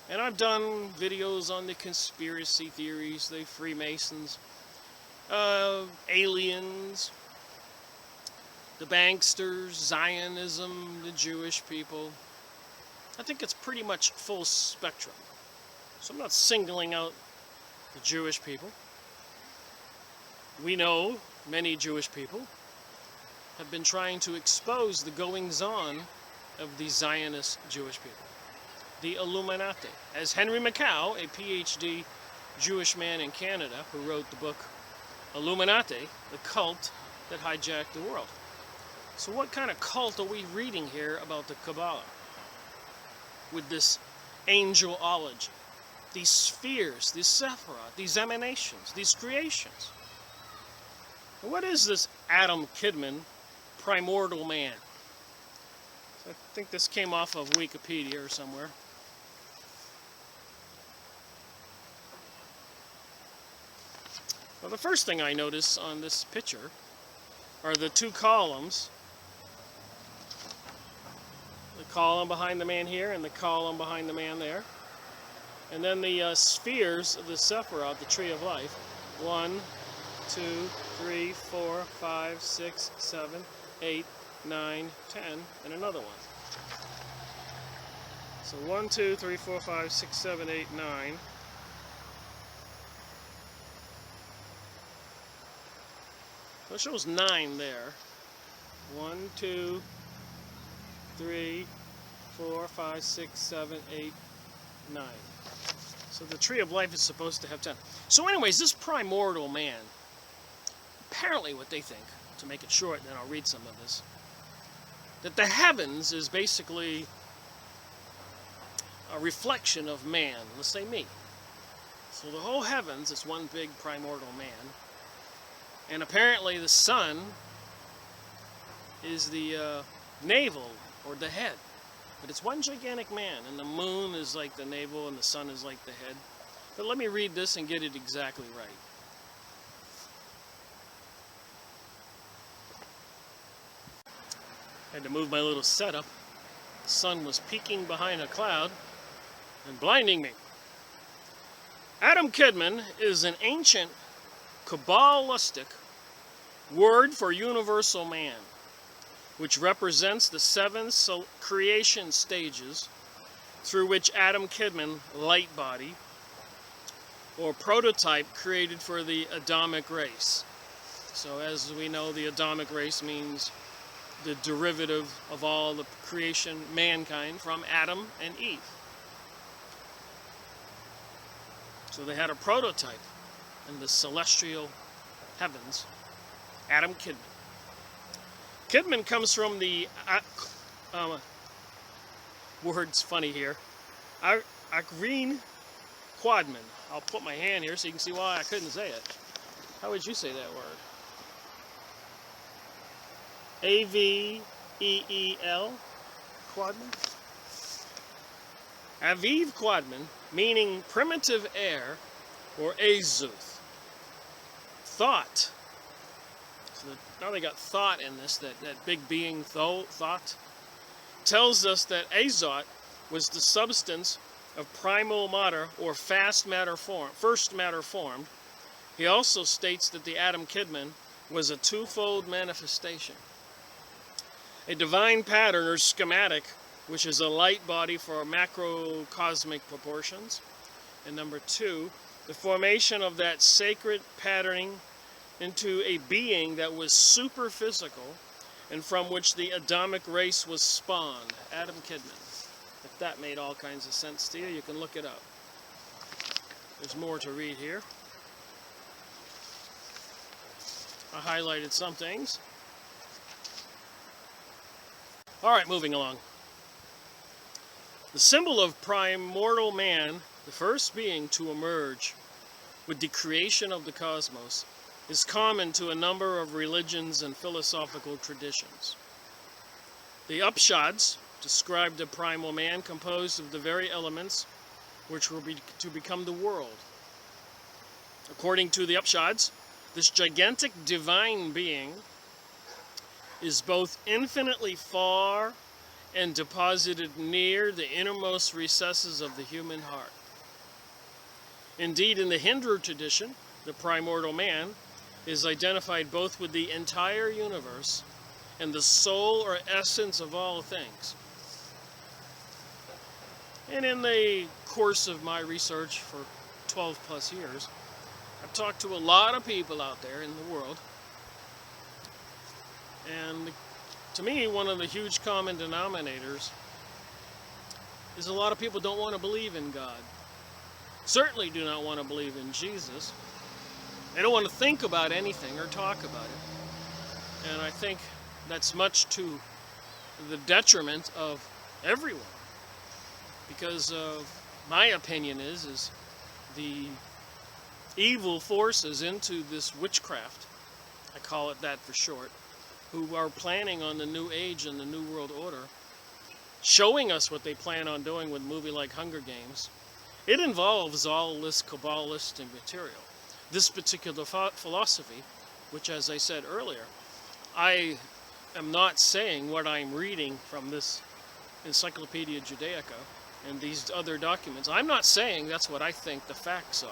And I've done videos on the conspiracy theories, the Freemasons, aliens, the banksters, Zionism, the Jewish people. I think it's pretty much full spectrum. So I'm not singling out the Jewish people. We know many Jewish people have been trying to expose the goings-on of the Zionist Jewish people, the Illuminati. As Henry Mackau, a PhD Jewish man in Canada who wrote the book Illuminati, the cult that hijacked the world. So what kind of cult are we reading here about the Kabbalah? With this angelology, these spheres, these sephirot, these emanations, these creations. What is this Adam Kidman, primordial man? I think this came off of Wikipedia or somewhere. Well, the first thing I notice on this picture are the two columns. The column behind the man here and the column behind the man there. And then the spheres of the sephirot, the tree of life. 1, 2, 3, 4, 5, 6, 7, 8, 9, 10, and another one. So 1, 2, 3, 4, 5, 6, 7, 8, 9. So it shows 9 there. 1, 2, 3, 4, 5, 6, 7, 8, 9. So the tree of life is supposed to have 10. So anyways, this primordial man, apparently what they think, to make it short, then I'll read some of this, that the heavens is basically a reflection of man, let's say me. So the whole heavens is one big primordial man. And apparently the sun is the navel, or the head. But it's one gigantic man, and the moon is like the navel, and the sun is like the head. But let me read this and get it exactly right. I had to move my little setup. The sun was peeking behind a cloud and blinding me. Adam Kidman is an ancient Kabbalistic word for universal man, which represents the 7 creation stages through which Adam Kidman, light body, or prototype created for the Adamic race. So as we know, the Adamic race means the derivative of all the creation, mankind, from Adam and Eve. So they had a prototype in the celestial heavens, Adam Kidman. Kidman comes from the, word's funny here, Agreen Quadman. I'll put my hand here so you can see why I couldn't say it. How would you say that word? A-V-E-E-L, Quadman? Aviv Quadman, meaning primitive air, or Azuth. Thought. So now they got thought in this, that big being thought, tells us that Azot was the substance of primal matter, or first matter formed. He also states that the Adam Kidman was a twofold manifestation. A divine pattern or schematic, which is a light body for macrocosmic proportions. And number 2, the formation of that sacred patterning into a being that was super physical and from which the Adamic race was spawned, Adam Kidman. If that made all kinds of sense to you, you can look it up. There's more to read here. I highlighted some things. All right, moving along. The symbol of primordial man, the first being to emerge with the creation of the cosmos, is common to a number of religions and philosophical traditions. The Upanishads, described a primal man composed of the very elements which were to become the world. According to the Upanishads, this gigantic divine being is both infinitely far and deposited near the innermost recesses of the human heart. Indeed, in the Hindu tradition, the primordial man is identified both with the entire universe and the soul or essence of all things. And in the course of my research for 12 plus years, I've talked to a lot of people out there in the world. And to me, one of the huge common denominators is a lot of people don't want to believe in God. Certainly do not want to believe in Jesus. They don't want to think about anything or talk about it. And I think that's much to the detriment of everyone. Because my opinion is the evil forces into this witchcraft, I call it that for short, who are planning on the new age and the new world order, showing us what they plan on doing with a movie like Hunger Games. It involves all this Kabbalistic material. This particular philosophy, which, as I said earlier, I am not saying what I'm reading from this Encyclopaedia Judaica and these other documents. I'm not saying that's what I think the facts are.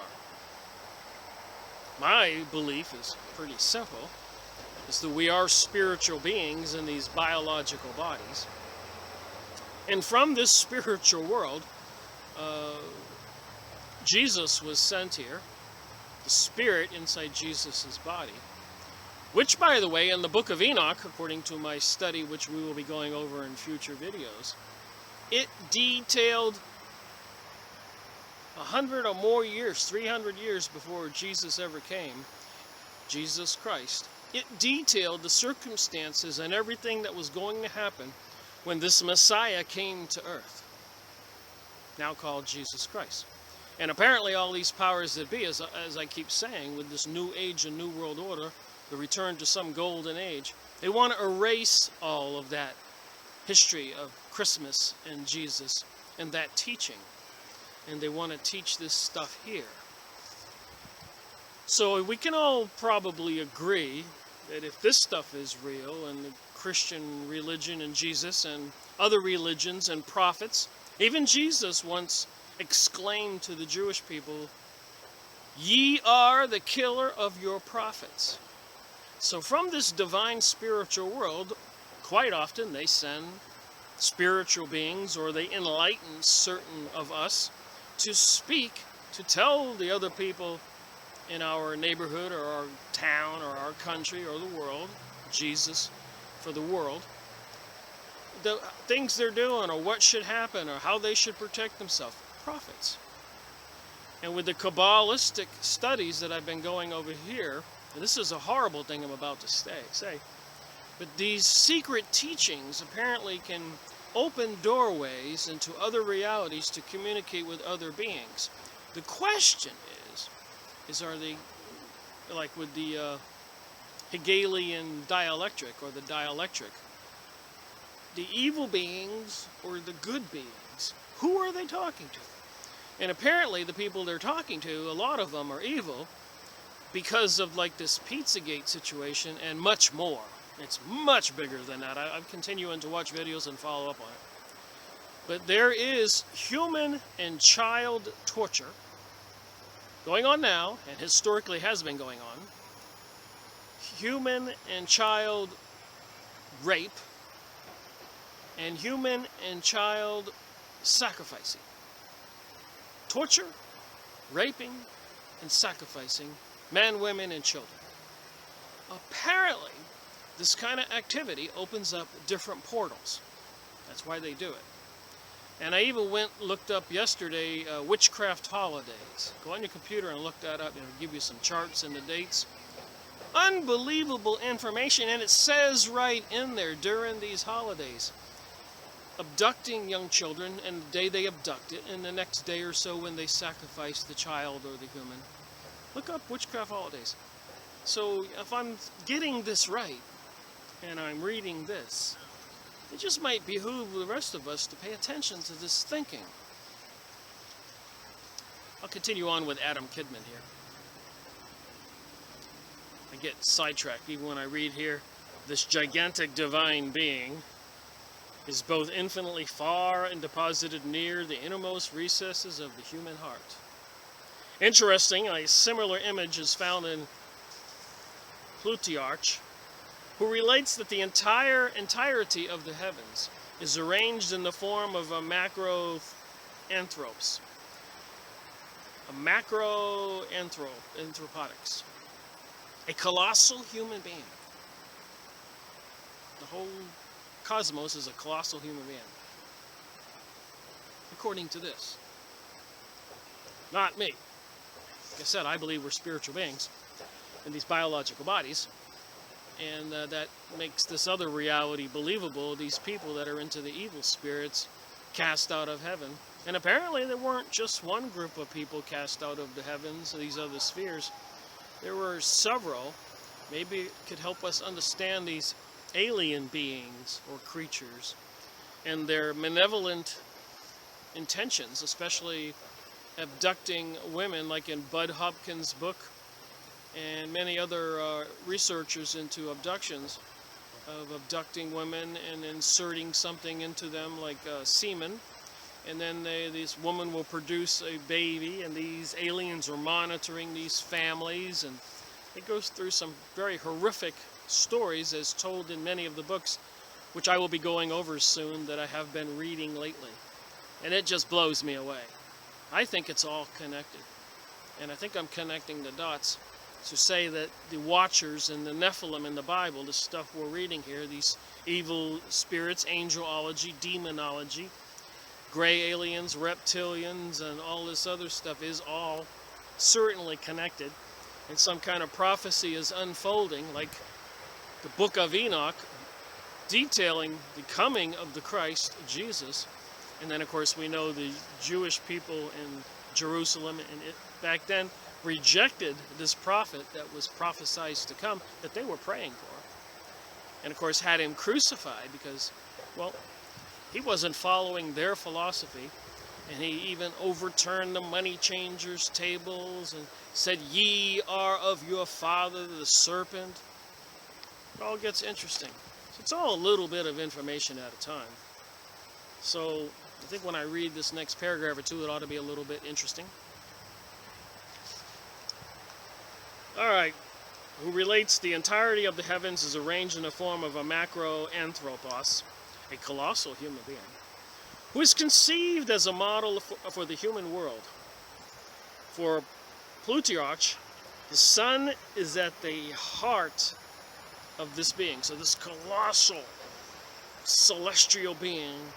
My belief is pretty simple, is that we are spiritual beings in these biological bodies. And from this spiritual world, Jesus was sent here, the spirit inside Jesus' body, which, by the way, in the book of Enoch, according to my study, which we will be going over in future videos, it detailed 100 or more years, 300 years before Jesus ever came, Jesus Christ. It detailed the circumstances and everything that was going to happen when this Messiah came to earth, now called Jesus Christ. And apparently all these powers that be, as I keep saying, with this new age and new world order, the return to some golden age, they want to erase all of that history of Christmas and Jesus and that teaching. And they want to teach this stuff here. So we can all probably agree that if this stuff is real, and the Christian religion and Jesus and other religions and prophets, even Jesus once exclaimed to the Jewish people, "Ye are the killer of your prophets." So from this divine spiritual world, quite often they send spiritual beings, or they enlighten certain of us to speak, to tell the other people in our neighborhood or our town or our country or the world, Jesus for the world, the things they're doing or what should happen or how they should protect themselves. Prophets. And with the Kabbalistic studies that I've been going over here, and this is a horrible thing I'm about to say, but these secret teachings apparently can open doorways into other realities to communicate with other beings. The question is are they, like with the Hegelian dialectic or the dialectric, the evil beings or the good beings? Who are they talking to? And apparently the people they're talking to, a lot of them are evil because of like this Pizzagate situation and much more. It's much bigger than that. I'm continuing to watch videos and follow up on it. But there is human and child torture going on now, and historically has been going on. Human and child rape and human and child sacrificing. Torture, raping, and sacrificing men, women, and children. Apparently, this kind of activity opens up different portals. That's why they do it. And I even looked up yesterday witchcraft holidays. Go on your computer and look that up. It'll give you some charts and the dates. Unbelievable information, and it says right in there during these holidays. Abducting young children, and the day they abduct it, and the next day or so when they sacrifice the child or the human. Look up witchcraft holidays. So if I'm getting this right, and I'm reading this, it just might behoove the rest of us to pay attention to this thinking. I'll continue on with Adam Kidman here. I get sidetracked even when I read here. This gigantic divine being is both infinitely far and deposited near the innermost recesses of the human heart. Interesting, a similar image is found in Plutarch, who relates that the entirety of the heavens is arranged in the form of a macroanthropos. A macroanthropotics. A colossal human being. The whole cosmos is a colossal human being. According to this. Not me. Like I said, I believe we're spiritual beings in these biological bodies. And that makes this other reality believable. These people that are into the evil spirits cast out of heaven. And apparently there weren't just one group of people cast out of the heavens, these other spheres. There were several. Maybe it could help us understand these alien beings or creatures and their malevolent intentions, especially abducting women, like in Bud Hopkins' book, and many other researchers into abductions, of abducting women and inserting something into them like semen, and then this woman will produce a baby, and these aliens are monitoring these families, and it goes through some very horrific stories as told in many of the books, which I will be going over soon, that I have been reading lately, and it just blows me away. I think it's all connected, and I think I'm connecting the dots to say that the Watchers and the Nephilim in the Bible, the stuff we're reading here, these evil spirits, angelology, demonology, gray aliens, reptilians, and all this other stuff is all certainly connected, and some kind of prophecy is unfolding, like the book of Enoch, detailing the coming of the Christ, Jesus. And then, of course, we know the Jewish people in Jerusalem and back then rejected this prophet that was prophesied to come, that they were praying for. And, of course, had him crucified because, well, he wasn't following their philosophy. And he even overturned the money changers' tables and said, "Ye are of your father, the serpent." It all gets interesting. So it's all a little bit of information at a time. So I think when I read this next paragraph or two, it ought to be a little bit interesting. All right. Who relates the entirety of the heavens is arranged in the form of a macroanthropos, a colossal human being, who is conceived as a model for the human world. For Plutarch, the sun is at the heart of this being. So this colossal celestial being,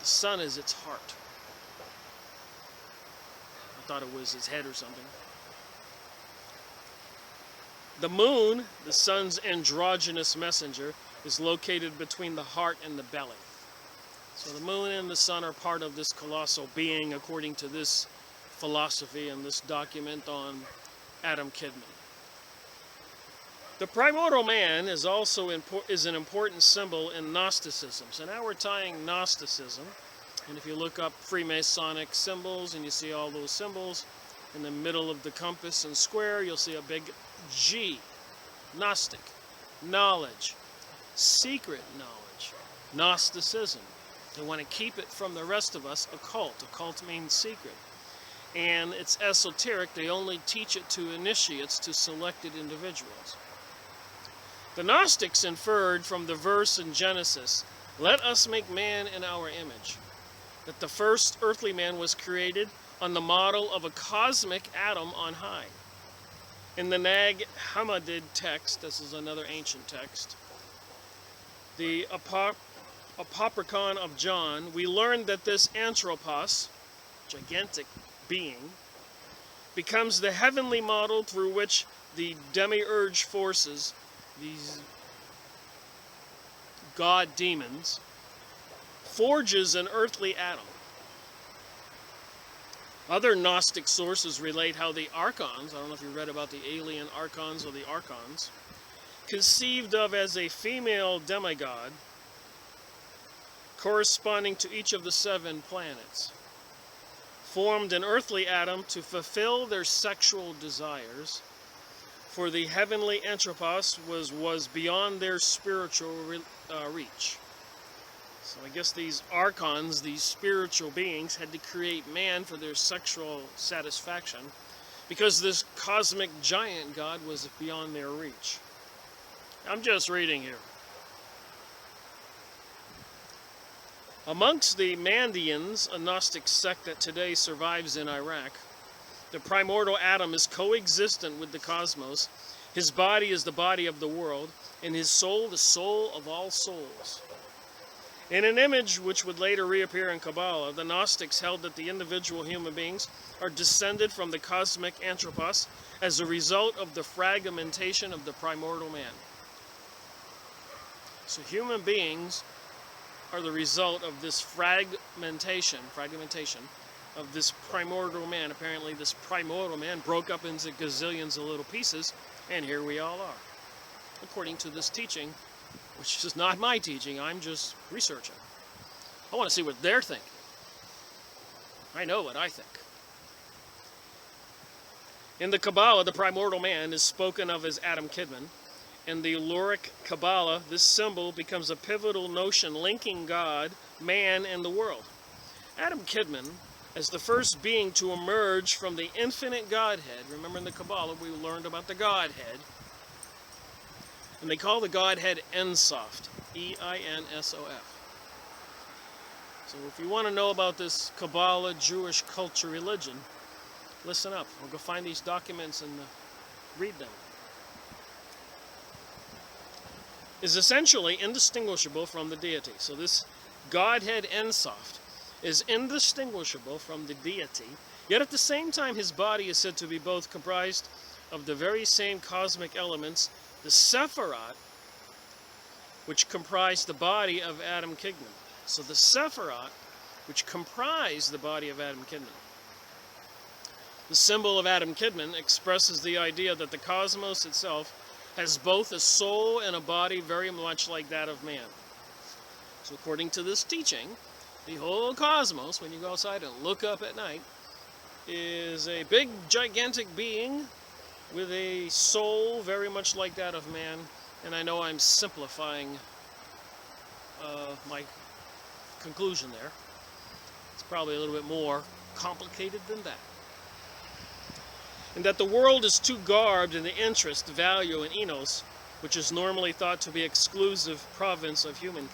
the sun is its heart. I thought it was its head or something. The moon, the sun's androgynous messenger, is located between the heart and the belly. So the moon and the sun are part of this colossal being, according to this philosophy and this document on Adam Kidman. The primordial man is also an important symbol in Gnosticism. So now we're tying Gnosticism. And if you look up Freemasonic symbols and you see all those symbols, in the middle of the compass and square, you'll see a big G. Gnostic. Knowledge. Secret knowledge. Gnosticism. They want to keep it from the rest of us. Occult. Occult means secret. And it's esoteric. They only teach it to initiates, to selected individuals. The Gnostics inferred from the verse in Genesis, "Let us make man in our image," that the first earthly man was created on the model of a cosmic Adam on high. In the Nag Hammadi text, this is another ancient text, the Apocryphon of John, we learn that this anthropos, gigantic being, becomes the heavenly model through which the demiurge forces, these god demons, forges an earthly Adam. Other Gnostic sources relate how the archons, I don't know if you read about the alien archons or the archons, conceived of as a female demigod, corresponding to each of the 7 planets, formed an earthly Adam to fulfill their sexual desires, for the heavenly Anthropos was beyond their spiritual reach. So I guess these archons, these spiritual beings, had to create man for their sexual satisfaction, because this cosmic giant god was beyond their reach. I'm just reading here. Amongst the Mandeans, a Gnostic sect that today survives in Iraq, the primordial Adam is coexistent with the cosmos. His body is the body of the world, and his soul the soul of all souls. In an image which would later reappear in Kabbalah, the Gnostics held that the individual human beings are descended from the cosmic Anthropos as a result of the fragmentation of the primordial man. So human beings are the result of this fragmentation of this primordial man. Apparently this primordial man broke up into gazillions of little pieces, and here we all are, according to this teaching, which is not my teaching. I'm just researching. I want to see what they're thinking. I know what I think. In the Kabbalah, the primordial man is spoken of as Adam Kidman. In the Luric Kabbalah, this symbol becomes a pivotal notion linking God, man, and the world. Adam Kidman, as the first being to emerge from the infinite Godhead, remember in the Kabbalah we learned about the Godhead, and they call the Godhead Ensoft, E-I-N-S-O-F. So if you want to know about this Kabbalah Jewish culture religion, listen up. We'll go find these documents and read them. Is essentially indistinguishable from the deity. So this Godhead Ensoft is indistinguishable from the deity, yet at the same time his body is said to be both comprised of the very same cosmic elements, the Sephirot, which comprise the body of Adam Kidman. So the Sephirot, which comprise the body of Adam Kidman. The symbol of Adam Kidman expresses the idea that the cosmos itself has both a soul and a body very much like that of man. So according to this teaching, the whole cosmos, when you go outside and look up at night, is a big, gigantic being with a soul very much like that of man. And I know I'm simplifying my conclusion there. It's probably a little bit more complicated than that. And that the world is too garbed in the interest, value, and enos, which is normally thought to be exclusive province of humankind.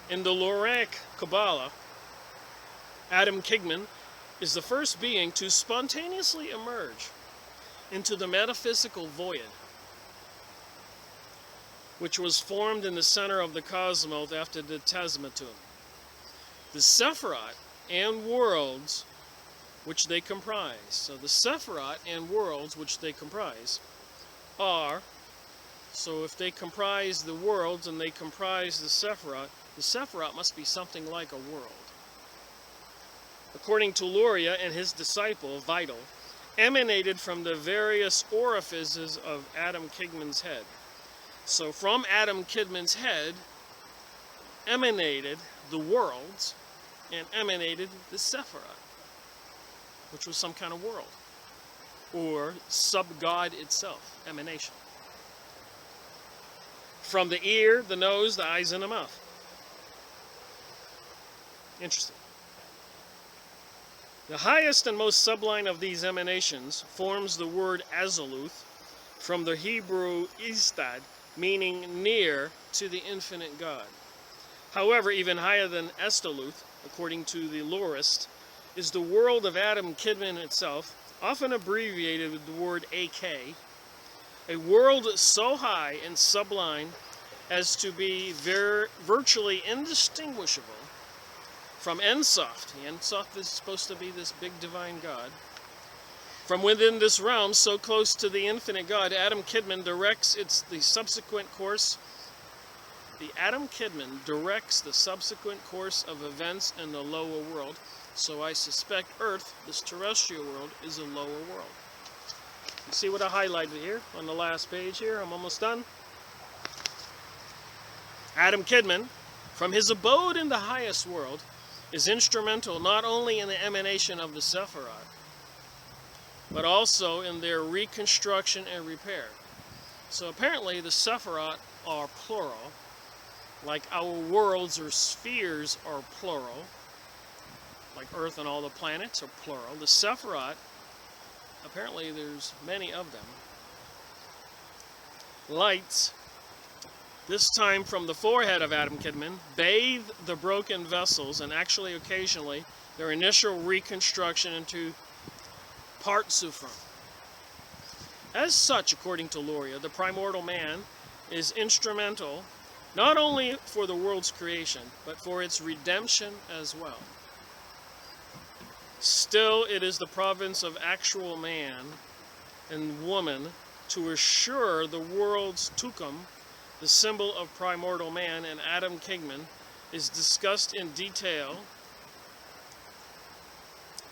In the Luric Kabbalah, Adam Kidman is the first being to spontaneously emerge into the metaphysical void, which was formed in the center of the cosmos after the Tasmatum. The Sephirot and worlds which they comprise. So the Sephirot and worlds which they comprise are, so if they comprise the worlds and they comprise the Sephirot must be something like a world. According to Luria and his disciple, Vital, emanated from the various orifices of Adam Kidman's head. So from Adam Kidman's head emanated the worlds and emanated the Sephirot, which was some kind of world, or sub-God itself, emanation. From the ear, the nose, the eyes, and the mouth. Interesting. The highest and most sublime of these emanations forms the word Azaluth, from the Hebrew Istad, meaning near to the infinite God. However, even higher than Estaluth, according to the Lurist, is the world of Adam Kidman itself, often abbreviated with the word AK, a world so high and sublime as to be virtually indistinguishable from Ensoft. The Ensoft is supposed to be this big divine God. From within this realm, so close to the infinite God, Adam Kidman directs the subsequent course of events in the lower world. So I suspect Earth, this terrestrial world, is a lower world. You see what I highlighted here on the last page here? I'm almost done. Adam Kidman, from his abode in the highest world, is instrumental not only in the emanation of the Sephiroth, but also in their reconstruction and repair. So apparently the Sephiroth are plural, like our worlds or spheres are plural, like Earth and all the planets are plural. The Sephiroth, apparently there's many of them. Lights, this time from the forehead of Adam Kidman, bathe the broken vessels and actually occasionally their initial reconstruction into Partsufram. As such, according to Luria, the primordial man is instrumental not only for the world's creation, but for its redemption as well. Still, it is the province of actual man and woman to assure the world's Tukum, the symbol of primordial man, and Adam Kidman is discussed in detail.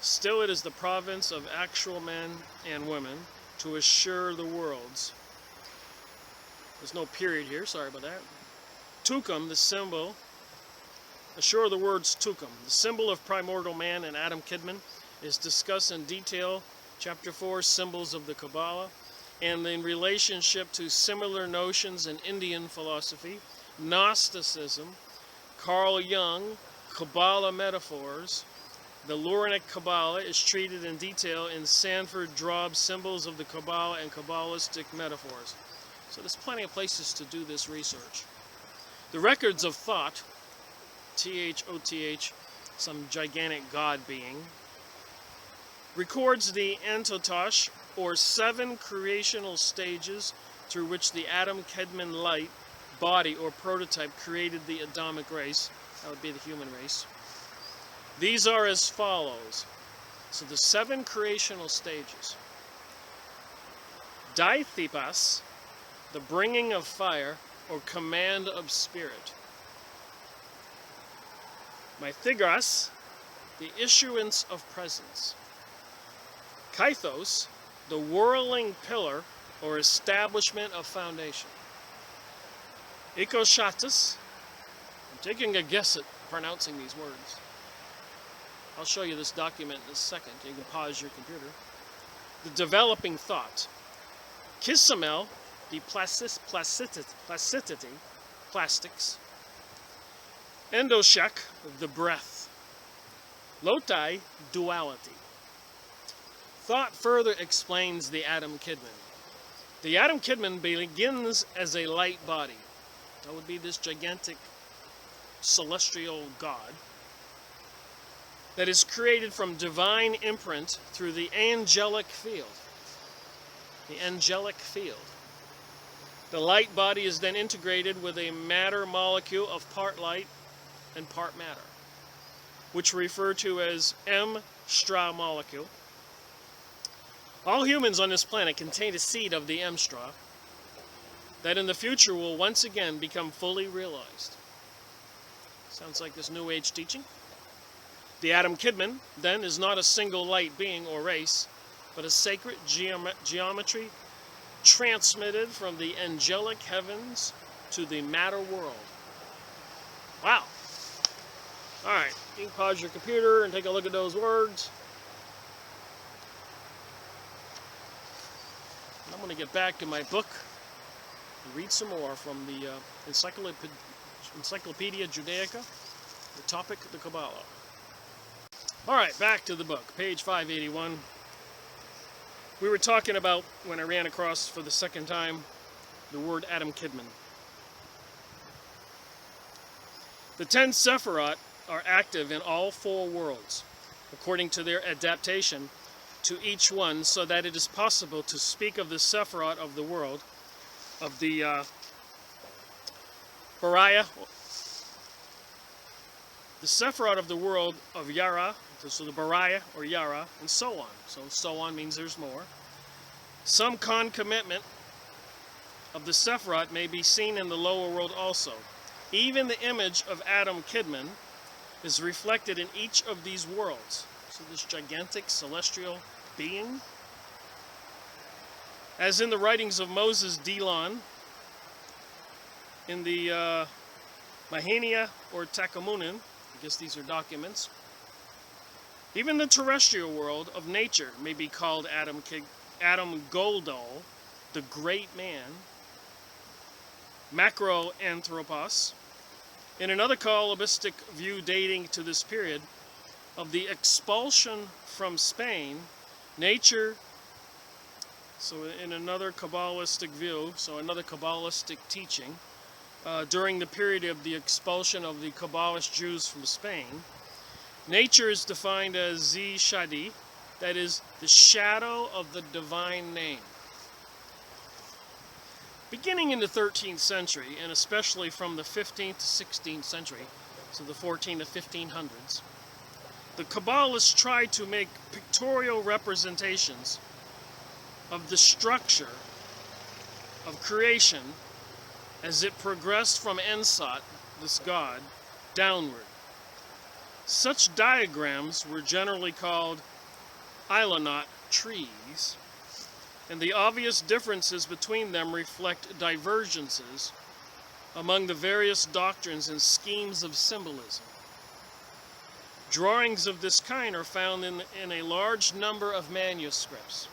Still, it is the province of actual men and women to assure the worlds. There's no period here, sorry about that. Tukum, the symbol, assure the words Tukum, the symbol of primordial man and Adam Kidman, is discussed in detail, chapter 4, Symbols of the Kabbalah, and in relationship to similar notions in Indian philosophy, Gnosticism, Carl Jung, Kabbalah metaphors. The Luranic Kabbalah is treated in detail in Sanford Draub's Symbols of the Kabbalah and Kabbalistic Metaphors. So there's plenty of places to do this research. The Records of Thought, Thoth, some gigantic god being, records the Entotosh, or 7 creational stages through which the Adam Kidman light body or prototype created the Adamic race. That would be the human race. These are as follows. So the 7 creational stages. Daithepas, the bringing of fire or command of spirit. Mythigras, the issuance of presence. Kythos, the whirling pillar or establishment of foundation. Ikoshatas, I'm taking a guess at pronouncing these words. I'll show you this document in a second. You can pause your computer. The developing thought. Kisamel, the plasticity, plastics. Endoshek, the breath. Lotai, duality. Thought further explains the Adam Kidman. The Adam Kidman begins as a light body. That would be this gigantic celestial god that is created from divine imprint through the angelic field. The angelic field. The light body is then integrated with a matter molecule of part light and part matter, which we refer to as M-straw molecule. All humans on this planet contain a seed of the M-straw that in the future will once again become fully realized. Sounds like this New Age teaching. The Adam Kidman, then, is not a single light being or race, but a sacred geometry transmitted from the angelic heavens to the matter world. Wow. All right, you can pause your computer and take a look at those words. I'm going to get back to my book and read some more from the Encyclopaedia Judaica, the topic, the Kabbalah. All right, back to the book, page 581. We were talking about, when I ran across for the second time, the word Adam Kidman. The 10 Sephiroth are active in all 4 worlds, according to their adaptation to each one, so that it is possible to speak of the Sephiroth of the world, of the Bariah, the Sephiroth of the world of Yara, so the Bariah or Yara, and so on. So on means there's more. Some concomitant of the Sephiroth may be seen in the lower world also. Even the image of Adam Kidman is reflected in each of these worlds. So this gigantic celestial being, as in the writings of Moses Delon, in the Mahania or Takamunin, I guess these are documents. Even the terrestrial world of nature may be called Adam Goldal, the great man, Macroanthropos. In another Kabbalistic view dating to this period of the expulsion from Spain, nature, so in another Kabbalistic view, so another Kabbalistic teaching, during the period of the expulsion of the Kabbalist Jews from Spain, nature is defined as Zi Shadi, that is, the shadow of the divine name. Beginning in the 13th century, and especially from the 15th to 16th century, so the 14 to 1500s, the Kabbalists tried to make pictorial representations of the structure of creation as it progressed from Ensat, this god, downward. Such diagrams were generally called Ilonot trees, and the obvious differences between them reflect divergences among the various doctrines and schemes of symbolism. Drawings of this kind are found in a large number of manuscripts.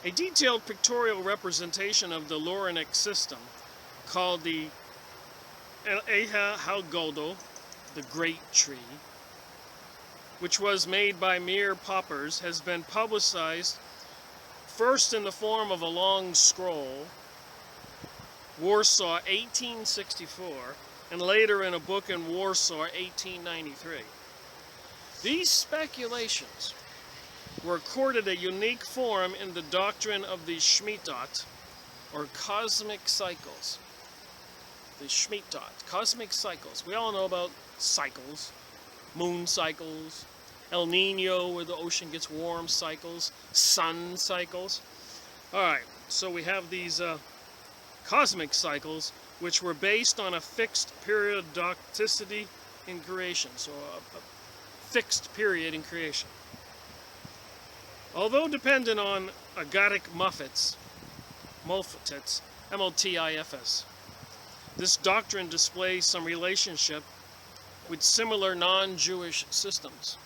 A detailed pictorial representation of the Loranic system, called the Eha Halgodo, the Great Tree, which was made by mere paupers, has been publicized first in the form of a long scroll, Warsaw 1864, and later in a book in Warsaw 1893. These speculations were accorded a unique form in the doctrine of the Shemitah, or cosmic cycles. The Shemitah, cosmic cycles. We all know about cycles, moon cycles, El Nino, where the ocean gets warm, cycles, sun cycles. All right, so we have these cosmic cycles, which were based on a fixed periodicity in creation, so a fixed period in creation. Although dependent on agadic Moffats, M-O-T-I-F-S, this doctrine displays some relationship with similar non-Jewish systems,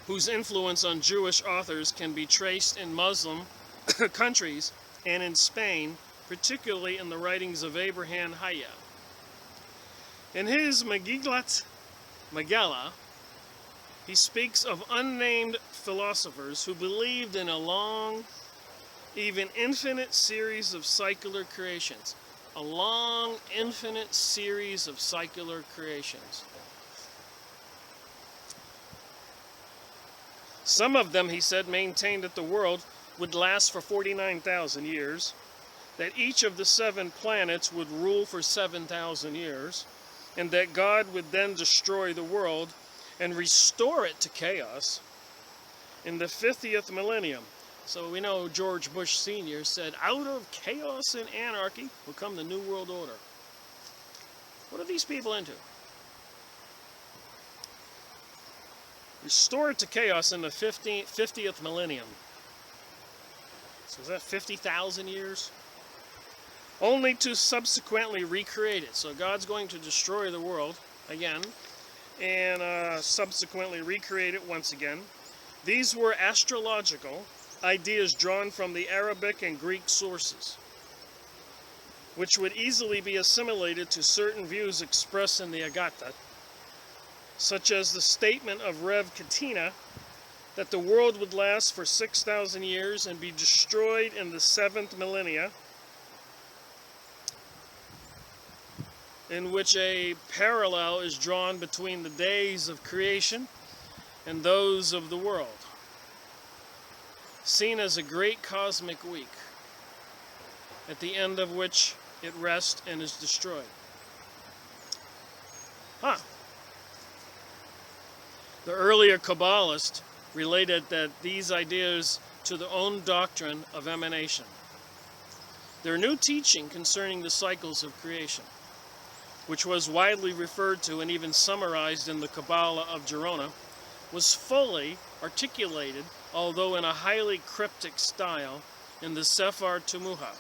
whose influence on Jewish authors can be traced in Muslim countries and in Spain, particularly in the writings of Abraham Hayya. In his Megillah, he speaks of unnamed philosophers who believed in a long, even infinite series of cycler creations. A long, infinite series of cycler creations. Some of them, he said, maintained that the world would last for 49,000 years, that each of the 7 planets would rule for 7,000 years, and that God would then destroy the world and restore it to chaos in the 50th millennium. So we know George Bush Sr. said, out of chaos and anarchy will come the New World Order. What are these people into? Restore it to chaos in the 50th millennium. So is that 50,000 years? Only to subsequently recreate it. So God's going to destroy the world again and subsequently recreate it once again. These were astrological ideas drawn from the Arabic and Greek sources, which would easily be assimilated to certain views expressed in the Agatha, such as the statement of Rev Katina that the world would last for 6,000 years and be destroyed in the 7th millennia, in which a parallel is drawn between the days of creation and those of the world, seen as a great cosmic week, at the end of which it rests and is destroyed. The earlier Kabbalists related that these ideas to their own doctrine of emanation. Their new teaching concerning the cycles of creation, which was widely referred to and even summarized in the Kabbalah of Gerona, was fully articulated, although in a highly cryptic style, in the Sefer Temuha.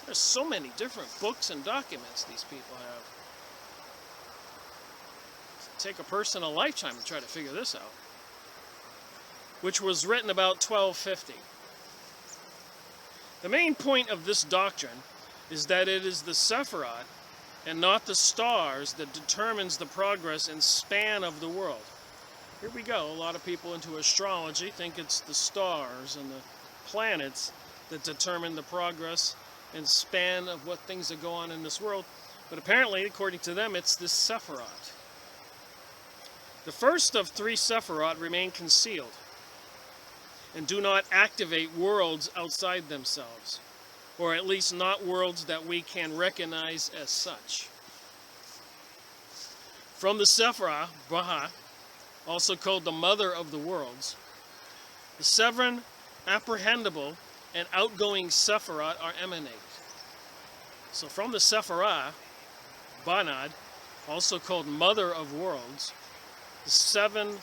There's so many different books and documents these people have. take a person a lifetime to try to figure this out. Which was written about 1250. The main point of this doctrine is that it is the Sephiroth and not the stars that determines the progress and span of the world. Here we go. A lot of people into astrology think it's the stars and the planets that determine the progress and span of what things that go on in this world. But apparently, according to them, it's the Sephiroth. The first of 3 Sephiroth remain concealed and do not activate worlds outside themselves, or at least not worlds that we can recognize as such. From the Sephiroth, Baha, also called the mother of the worlds, the 7 apprehendable and outgoing Sephiroth are emanated. So from the Sephiroth, Banad, also called mother of worlds, the 7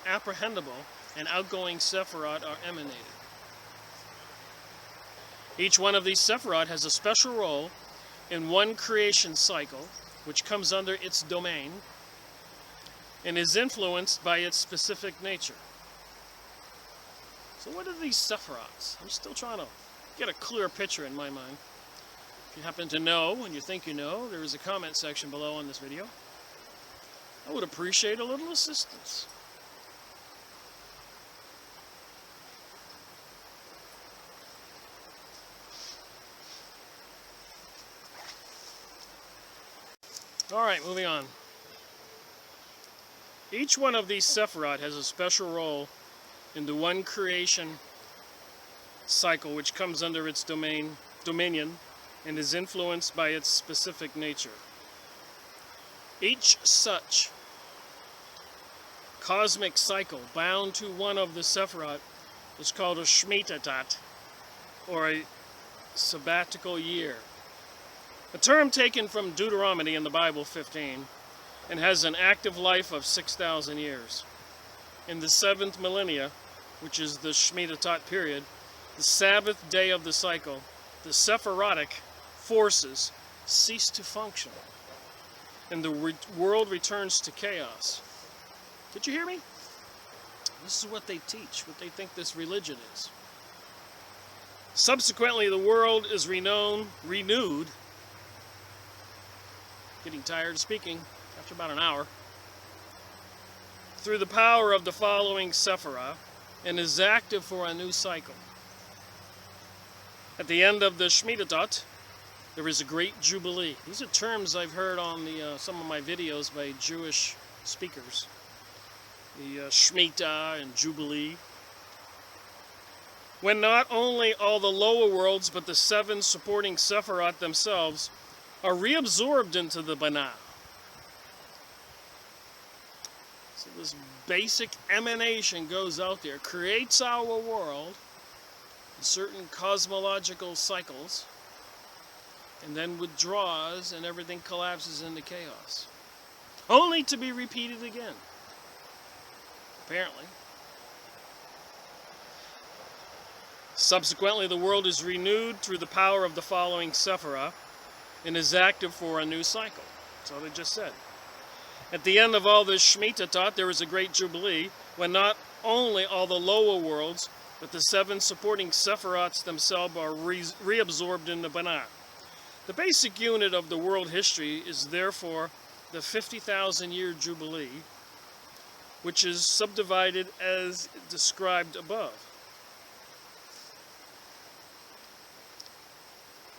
apprehendable and outgoing Sephiroth are emanated. Each one of these Sephiroth has a special role in one creation cycle, which comes under its domain and is influenced by its specific nature. So what are these Sephiroths? I'm still trying to get a clear picture in my mind. If you happen to know, and you think you know, there is a comment section below on this video. I would appreciate a little assistance. Alright, moving on. Each one of these Sephiroth has a special role in the one creation cycle which comes under its dominion and is influenced by its specific nature. Each such cosmic cycle bound to one of the Sephiroth is called a Shemitah, or a sabbatical year. A term taken from Deuteronomy in the Bible 15 and has an active life of 6,000 years. In the 7th millennia, which is the Shemitah period, the Sabbath day of the cycle, the Sephirotic forces cease to function and the world returns to chaos. Did you hear me? This is what they teach, what they think this religion is. Subsequently, the world is renewed, getting tired of speaking after about an hour, through the power of the following Sephiroth, and is active for a new cycle. At the end of the Shemitah, there is a great jubilee. These are terms I've heard on some of my videos by Jewish speakers. The Shemitah and Jubilee. When not only all the lower worlds, but the 7 supporting Sephiroth themselves are reabsorbed into the Banah. So this basic emanation goes out there, creates our world in certain cosmological cycles, and then withdraws and everything collapses into chaos. Only to be repeated again. Apparently. Subsequently, the world is renewed through the power of the following Sephiroth and is active for a new cycle. That's all they just said. At the end of all this Shemitah, there is a great jubilee, when not only all the lower worlds, but the 7 supporting Sephiroths themselves are reabsorbed in the Banah. The basic unit of the world history is therefore the 50,000-year jubilee, which is subdivided as described above.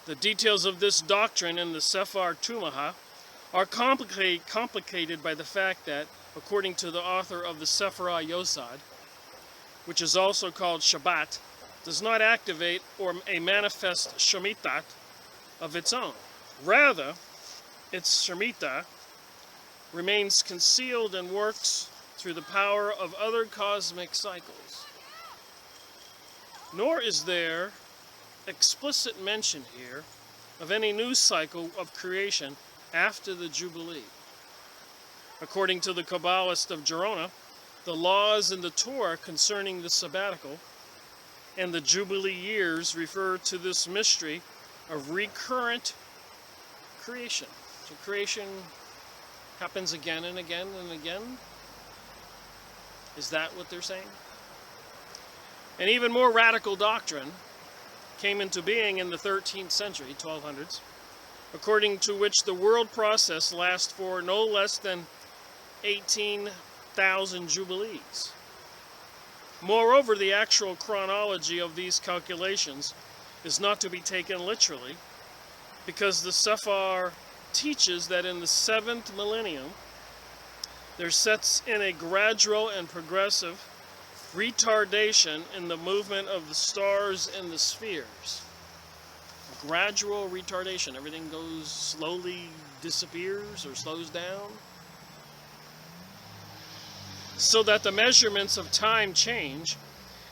The details of this doctrine in the Sefer Tumaha are complicated by the fact that, according to the author of the Sefer Yosad, which is also called Shabbat, does not activate or a manifest Shemitah of its own. Rather, its Shemitah remains concealed and works through the power of other cosmic cycles. Nor is there explicit mention here of any new cycle of creation after the Jubilee. According to the Kabbalist of Gerona, the laws in the Torah concerning the sabbatical and the Jubilee years refer to this mystery of recurrent creation. So creation Happens again and again and again? Is that what they're saying? An even more radical doctrine came into being in the 13th century, 1200s, according to which the world process lasts for no less than 18,000 jubilees. Moreover, the actual chronology of these calculations is not to be taken literally, because the Sefer teaches that in the 7th millennium, there sets in a gradual and progressive retardation in the movement of the stars and the spheres. A gradual retardation. Everything goes slowly, disappears or slows down. So that the measurements of time change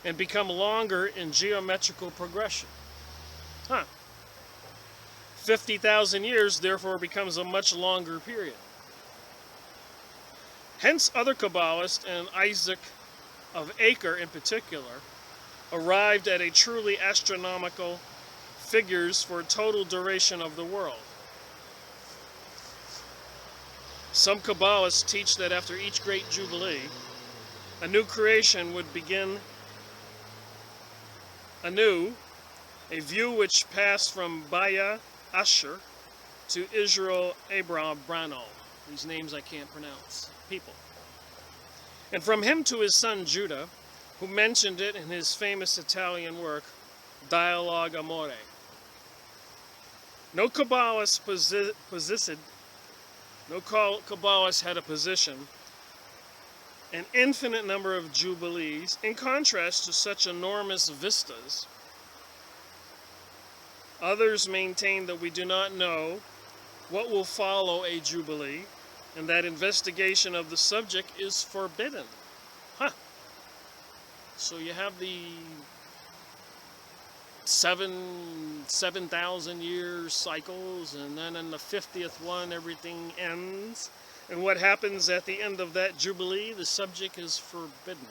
and become longer in geometrical progression. 50,000 years, therefore, becomes a much longer period. Hence, other Kabbalists, and Isaac of Acre in particular, arrived at a truly astronomical figures for total duration of the world. Some Kabbalists teach that after each great jubilee, a new creation would begin anew, a view which passed from Baya Asher to Israel Abraham Branol. These names I can't pronounce. People. And from him to his son Judah, who mentioned it in his famous Italian work, Dialogue Amore. No Kabbalist had a position, an infinite number of jubilees, in contrast to such enormous vistas. Others maintain that we do not know what will follow a jubilee, and that investigation of the subject is forbidden. So you have the 7,000 year cycles, and then in the 50th one everything ends. And what happens at the end of that jubilee? The subject is forbidden.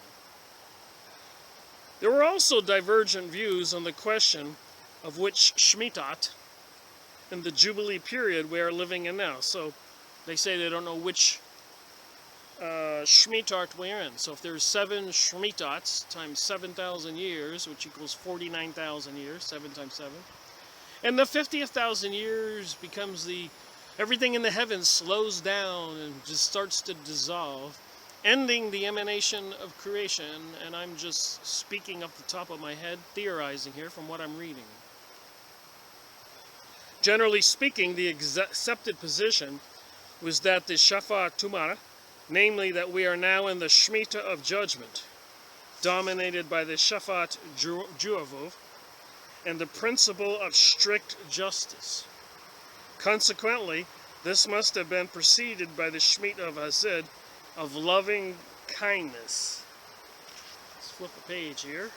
There were also divergent views on the question of which Shmitat in the jubilee period we are living in now. So they say they don't know which Shmitat we're in. So if there's 7 Shmitats times 7,000 years, which equals 49,000 years, 7 times 7. And the 50th thousand years becomes everything in the heavens slows down and just starts to dissolve, ending the emanation of creation. And I'm just speaking off the top of my head, theorizing here from what I'm reading. Generally speaking, the accepted position was that the Shafat Tumara, namely that we are now in the Shemitah of judgment, dominated by the Shafat Juavov, and the principle of strict justice. Consequently, this must have been preceded by the Shemitah of Hasid, of loving kindness. Let's flip a page here.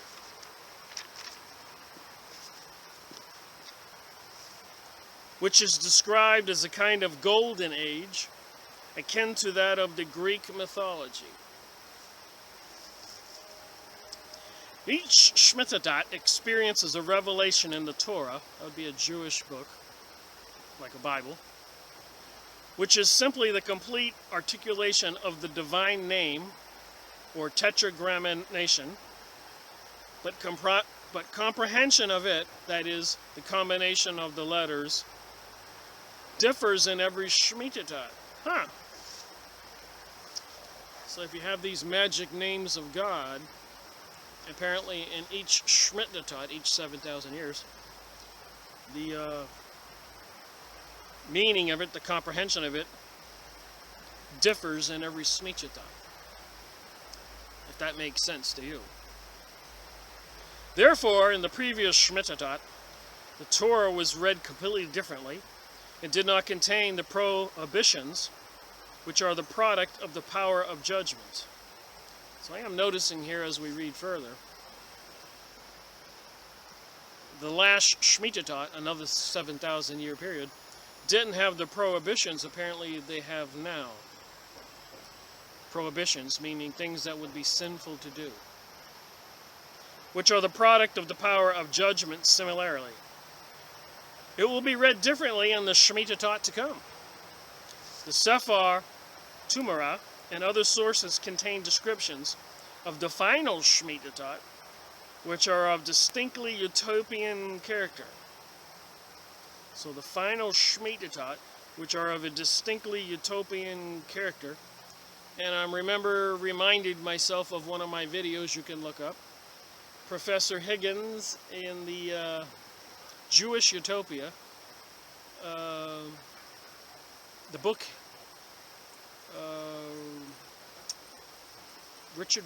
Which is described as a kind of golden age, akin to that of the Greek mythology. Each Shmitadat experiences a revelation in the Torah, that would be a Jewish book, like a Bible, which is simply the complete articulation of the divine name, or tetragrammaton, but comprehension of it, that is, the combination of the letters, differs in every Shmitadat. So if you have these magic names of God, apparently in each Shmitadat, each 7,000 years, the meaning of it, the comprehension of it, differs in every Shmitadat. If that makes sense to you. Therefore, in the previous Shmitadat, the Torah was read completely differently. It did not contain the prohibitions, which are the product of the power of judgment. So I am noticing here as we read further, the last Shmitadat, another 7,000 year period, didn't have the prohibitions apparently they have now. Prohibitions, meaning things that would be sinful to do, which are the product of the power of judgment similarly. It will be read differently in the Shmitadat to come. The Sefer Tumara and other sources contain descriptions of the final Shmitatot, which are of distinctly utopian character. So the final Shmitatot, which are of a distinctly utopian character, and I reminded myself of one of my videos you can look up. Professor Higgins in the Jewish Utopia, the book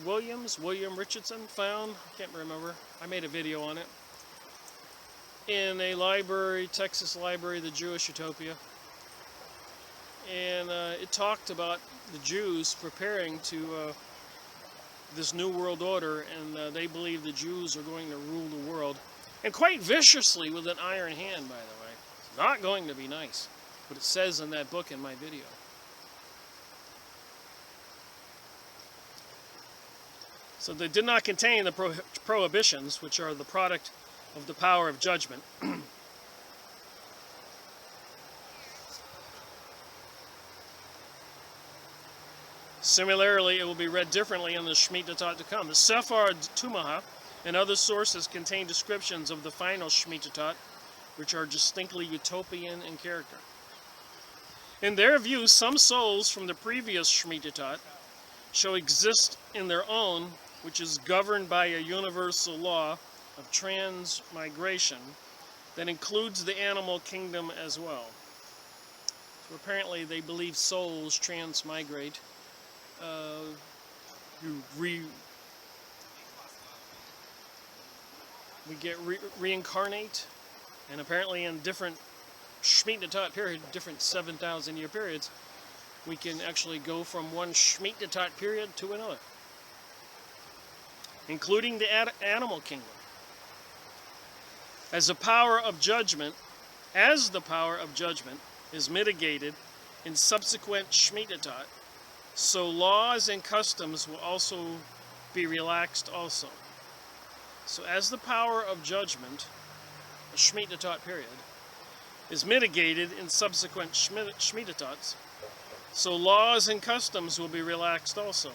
William Richardson found, I can't remember, I made a video on it, in a library, Texas library, the Jewish Utopia. And it talked about the Jews preparing to this new world order, and they believe the Jews are going to rule the world, and quite viciously with an iron hand, by the way. It's not going to be nice, but it says in that book in my video. So they did not contain the prohibitions, which are the product of the power of judgment. Similarly, it will be read differently in the Shmitatot to come. The Sefer Tumaha and other sources contain descriptions of the final Shmitatot, which are distinctly utopian in character. In their view, some souls from the previous Shmitatot shall exist in their own, which is governed by a universal law of transmigration that includes the animal kingdom as well. So apparently they believe souls transmigrate. We get reincarnate, and apparently in different Shmitatot period, different 7,000 year periods, we can actually go from one Shmitatot period to another, including the animal kingdom. As the power of judgment is mitigated in subsequent Shmitatot, so laws and customs will also be relaxed also. So as the power of judgment, a Shmitatot period, is mitigated in subsequent Shmitatots, so laws and customs will be relaxed also.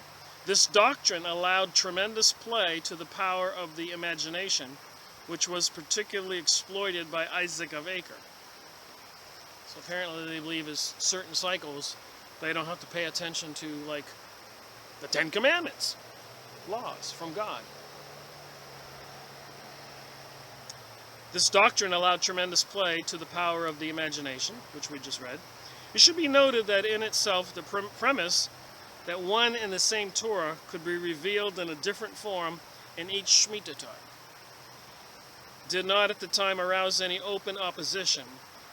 This doctrine allowed tremendous play to the power of the imagination, which was particularly exploited by Isaac of Acre. So apparently they believe is certain cycles they don't have to pay attention to, like the Ten Commandments, laws from God. This doctrine allowed tremendous play to the power of the imagination, which we just read. It should be noted that in itself the premise that one and the same Torah could be revealed in a different form in each Shmitatot did not at the time arouse any open opposition,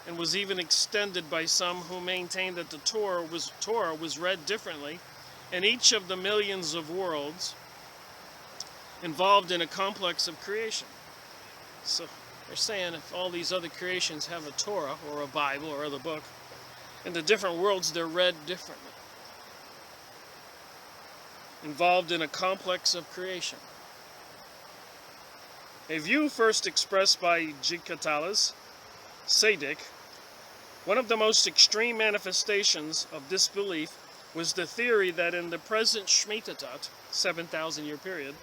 and was even extended by some who maintained that the Torah was read differently in each of the millions of worlds involved in a complex of creation. So they're saying if all these other creations have a Torah or a Bible or other book, in the different worlds they're read differently, involved in a complex of creation. A view first expressed by Jikatalas Sadik, one of the most extreme manifestations of this belief was the theory that in the present Shmitatot, 7,000 year period,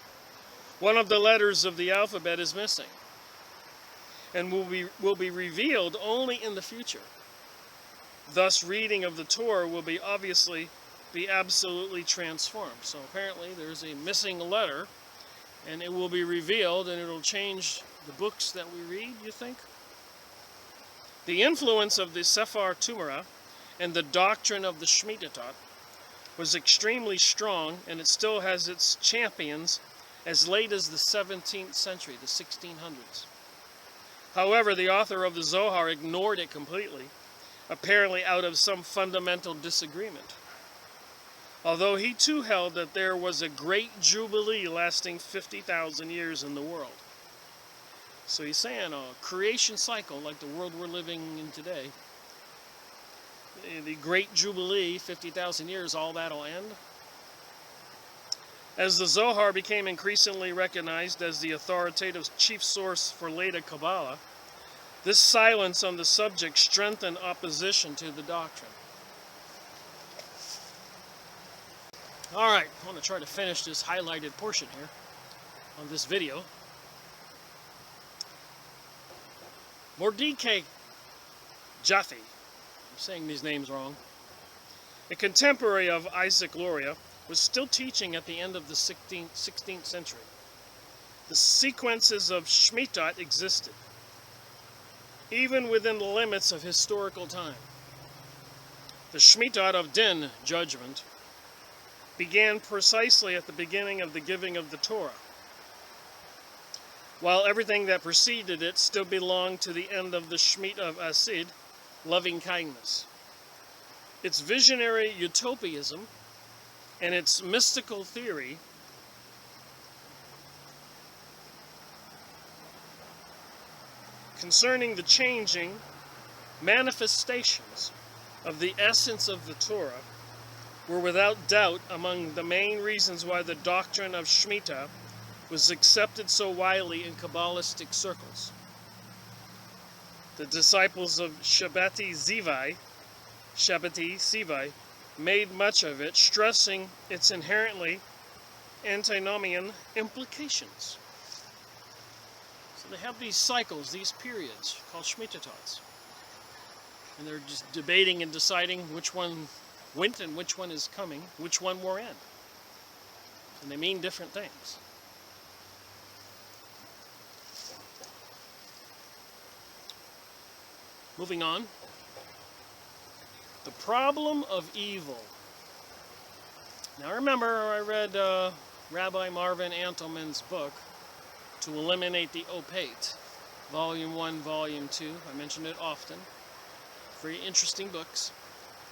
one of the letters of the alphabet is missing and will be revealed only in the future. Thus, reading of the Torah will be absolutely transformed. So apparently there's a missing letter, and it will be revealed, and it'll change the books that we read, you think? The influence of the Sefer Tumara and the doctrine of the Shmitatot was extremely strong, and it still has its champions as late as the 17th century, the 1600s. However, the author of the Zohar ignored it completely, apparently out of some fundamental disagreement. Although he too held that there was a great jubilee lasting 50,000 years in the world. So he's saying a creation cycle like the world we're living in today, the great jubilee, 50,000 years, all that'll end. As the Zohar became increasingly recognized as the authoritative chief source for later Kabbalah, this silence on the subject strengthened opposition to the doctrine. Alright, I want to try to finish this highlighted portion here on this video. Mordecai Jaffe, I'm saying these names wrong, a contemporary of Isaac Luria, was still teaching at the end of the 16th century. The sequences of Shemitah existed, even within the limits of historical time. The Shemitah of Din, judgment, began precisely at the beginning of the giving of the Torah, while everything that preceded it still belonged to the end of the Shemitah of Asid, loving kindness. Its visionary utopianism and its mystical theory concerning the changing manifestations of the essence of the Torah were without doubt among the main reasons why the doctrine of Shemitah was accepted so widely in Kabbalistic circles. The disciples of Shabbati Zivai, made much of it, stressing its inherently antinomian implications. So they have these cycles, these periods, called Shemitahs. And they're just debating and deciding which one went and which one is coming, which one we're in. And they mean different things. Moving on. The problem of evil. Now remember, I read Rabbi Marvin Antelman's book, To Eliminate the Opate, Volume 1, Volume 2. I mentioned it often. Very interesting books.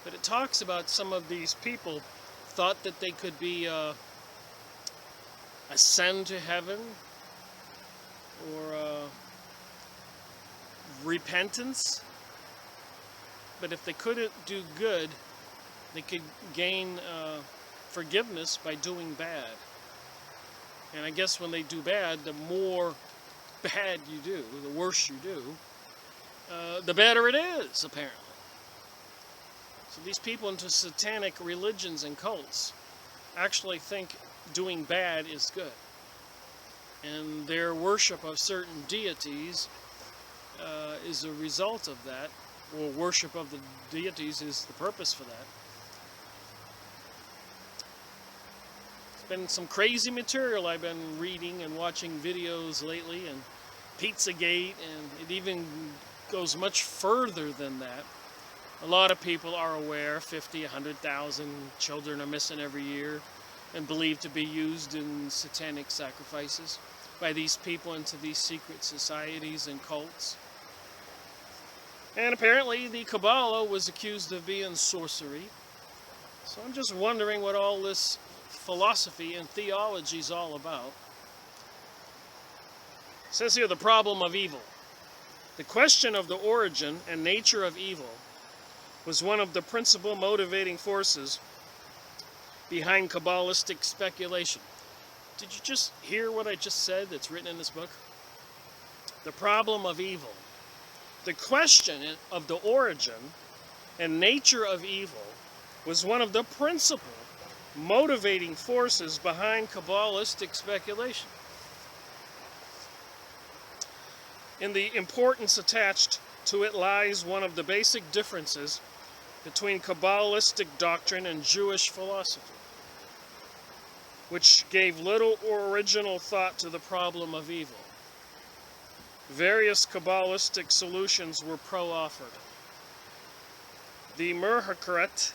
But it talks about some of these people thought that they could be ascend to heaven or repentance. But if they couldn't do good, they could gain forgiveness by doing bad. And I guess when they do bad, the more bad you do, the worse you do, the better it is, apparently. So these people into satanic religions and cults actually think doing bad is good. And their worship of certain deities is a result of that. Well, worship of the deities is the purpose for that. It's been some crazy material I've been reading and watching videos lately, and Pizzagate, and it even goes much further than that. A lot of people are aware 50, 100,000 children are missing every year and believed to be used in satanic sacrifices by these people into these secret societies and cults. And apparently the Kabbalah was accused of being sorcery. So I'm just wondering what all this philosophy and theology is all about. It says here the problem of evil. The question of the origin and nature of evil was one of the principal motivating forces behind Kabbalistic speculation. Did you just hear what I just said that's written in this book? The problem of evil. The question of the origin and nature of evil was one of the principal motivating forces behind Kabbalistic speculation. In the importance attached to it lies one of the basic differences between Kabbalistic doctrine and Jewish philosophy, which gave little original thought to the problem of evil. Various Kabbalistic solutions were pro-offered. The Merhakret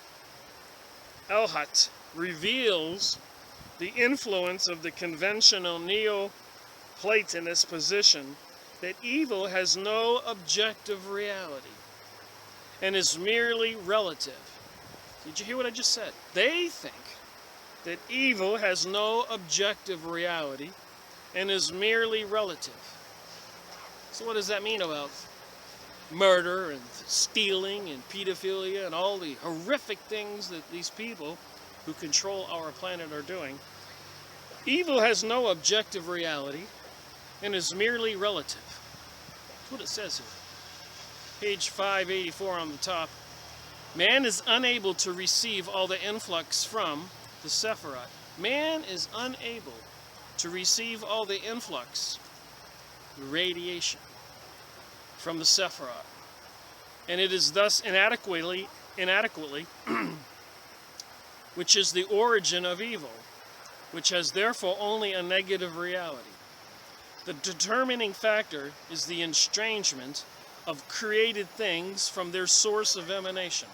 Elhat reveals the influence of the conventional Neo-Platonist position that evil has no objective reality and is merely relative. Did you hear what I just said? They think that evil has no objective reality and is merely relative. So what does that mean about murder and stealing and pedophilia and all the horrific things that these people who control our planet are doing? Evil has no objective reality and is merely relative. That's what it says here. Page 584 on the top. Man is unable to receive all the influx from the Sephiroth, man is unable to receive all the influx, the radiation from the Sephiroth, and it is thus inadequately, which is the origin of evil, which has therefore only a negative reality. The determining factor is the estrangement of created things from their source of emanation,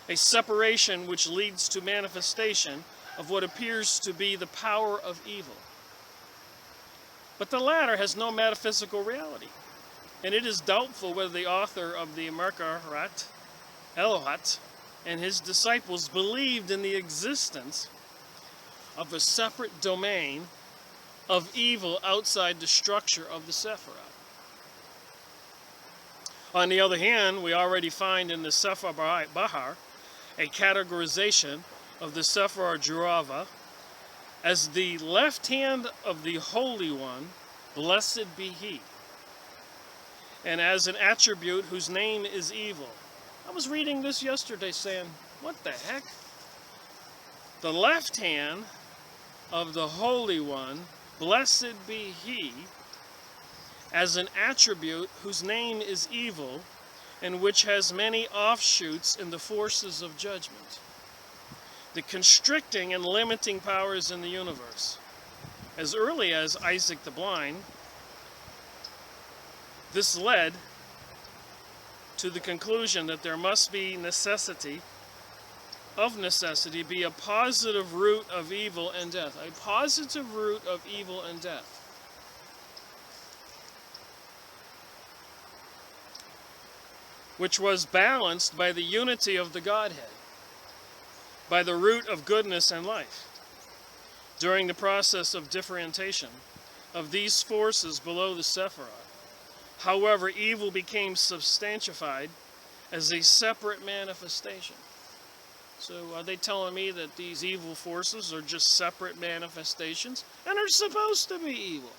a separation which leads to manifestation of what appears to be the power of evil. But the latter has no metaphysical reality, and it is doubtful whether the author of the Merkarat, Elohat, and his disciples believed in the existence of a separate domain of evil outside the structure of the Sephiroth. On the other hand, we already find in the Sefer Bahar a categorization of the Sefer Jurava as the left hand of the Holy One, blessed be He, and as an attribute whose name is evil. I was reading this yesterday saying, what the heck? The left hand of the Holy One, blessed be He, as an attribute whose name is evil, and which has many offshoots in the forces of judgment, the constricting and limiting powers in the universe. As early as Isaac the Blind, this led to the conclusion that there must be necessity be a positive root of evil and death. A positive root of evil and death. Which was balanced by the unity of the Godhead, by the root of goodness and life. During the process of differentiation of these forces below the Sephiroth, however, evil became substantified as a separate manifestation. So are they telling me that these evil forces are just separate manifestations and are supposed to be evil?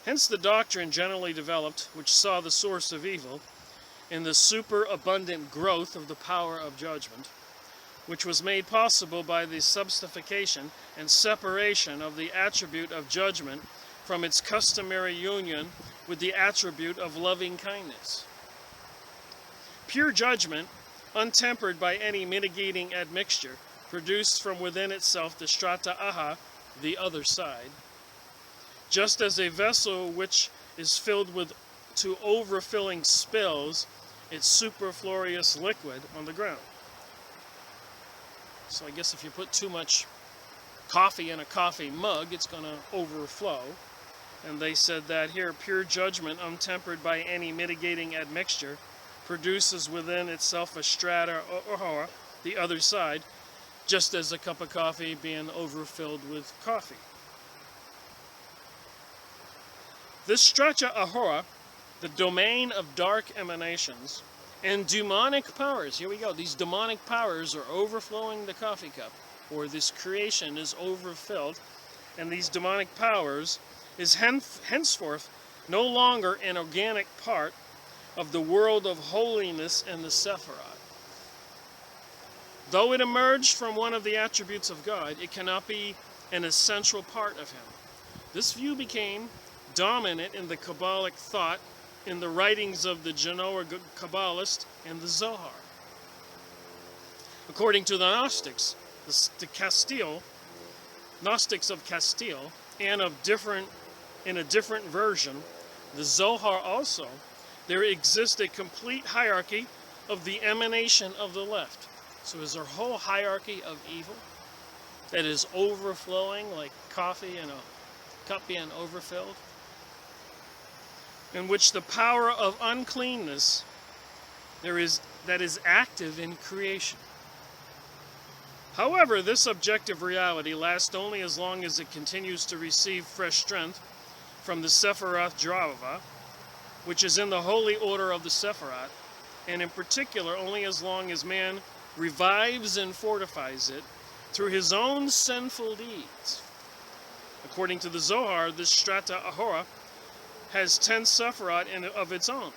Hence the doctrine generally developed, which saw the source of evil in the superabundant growth of the power of judgment, which was made possible by the substantification and separation of the attribute of judgment from its customary union with the attribute of loving kindness. Pure judgment, untempered by any mitigating admixture, produced from within itself the strata aha, the other side, just as a vessel which is filled with to overfilling spills its superfluous liquid on the ground. So I guess if you put too much coffee in a coffee mug, it's going to overflow. And they said that here, pure judgment, untempered by any mitigating admixture, produces within itself a strata or the other side, just as a cup of coffee being overfilled with coffee. This strata ahura, the domain of dark emanations, and demonic powers, here we go, these demonic powers are overflowing the coffee cup, or this creation is overfilled, and these demonic powers is henceforth no longer an organic part of the world of holiness and the Sephiroth. Though it emerged from one of the attributes of God, it cannot be an essential part of Him. This view became dominant in the Kabbalic thought in the writings of the Genoa Kabbalist and the Zohar. According to the Gnostics, Gnostics of Castile, and in a different version, the Zohar also, there exists a complete hierarchy of the emanation of the left. So is there a whole hierarchy of evil that is overflowing like coffee in a cup being overfilled, in which the power of uncleanness that is active in creation. However, this objective reality lasts only as long as it continues to receive fresh strength from the Sephiroth Jurava, which is in the holy order of the Sephiroth, and in particular only as long as man revives and fortifies it through his own sinful deeds. According to the Zohar, this strata ahura has 10 Sephiroth of its own.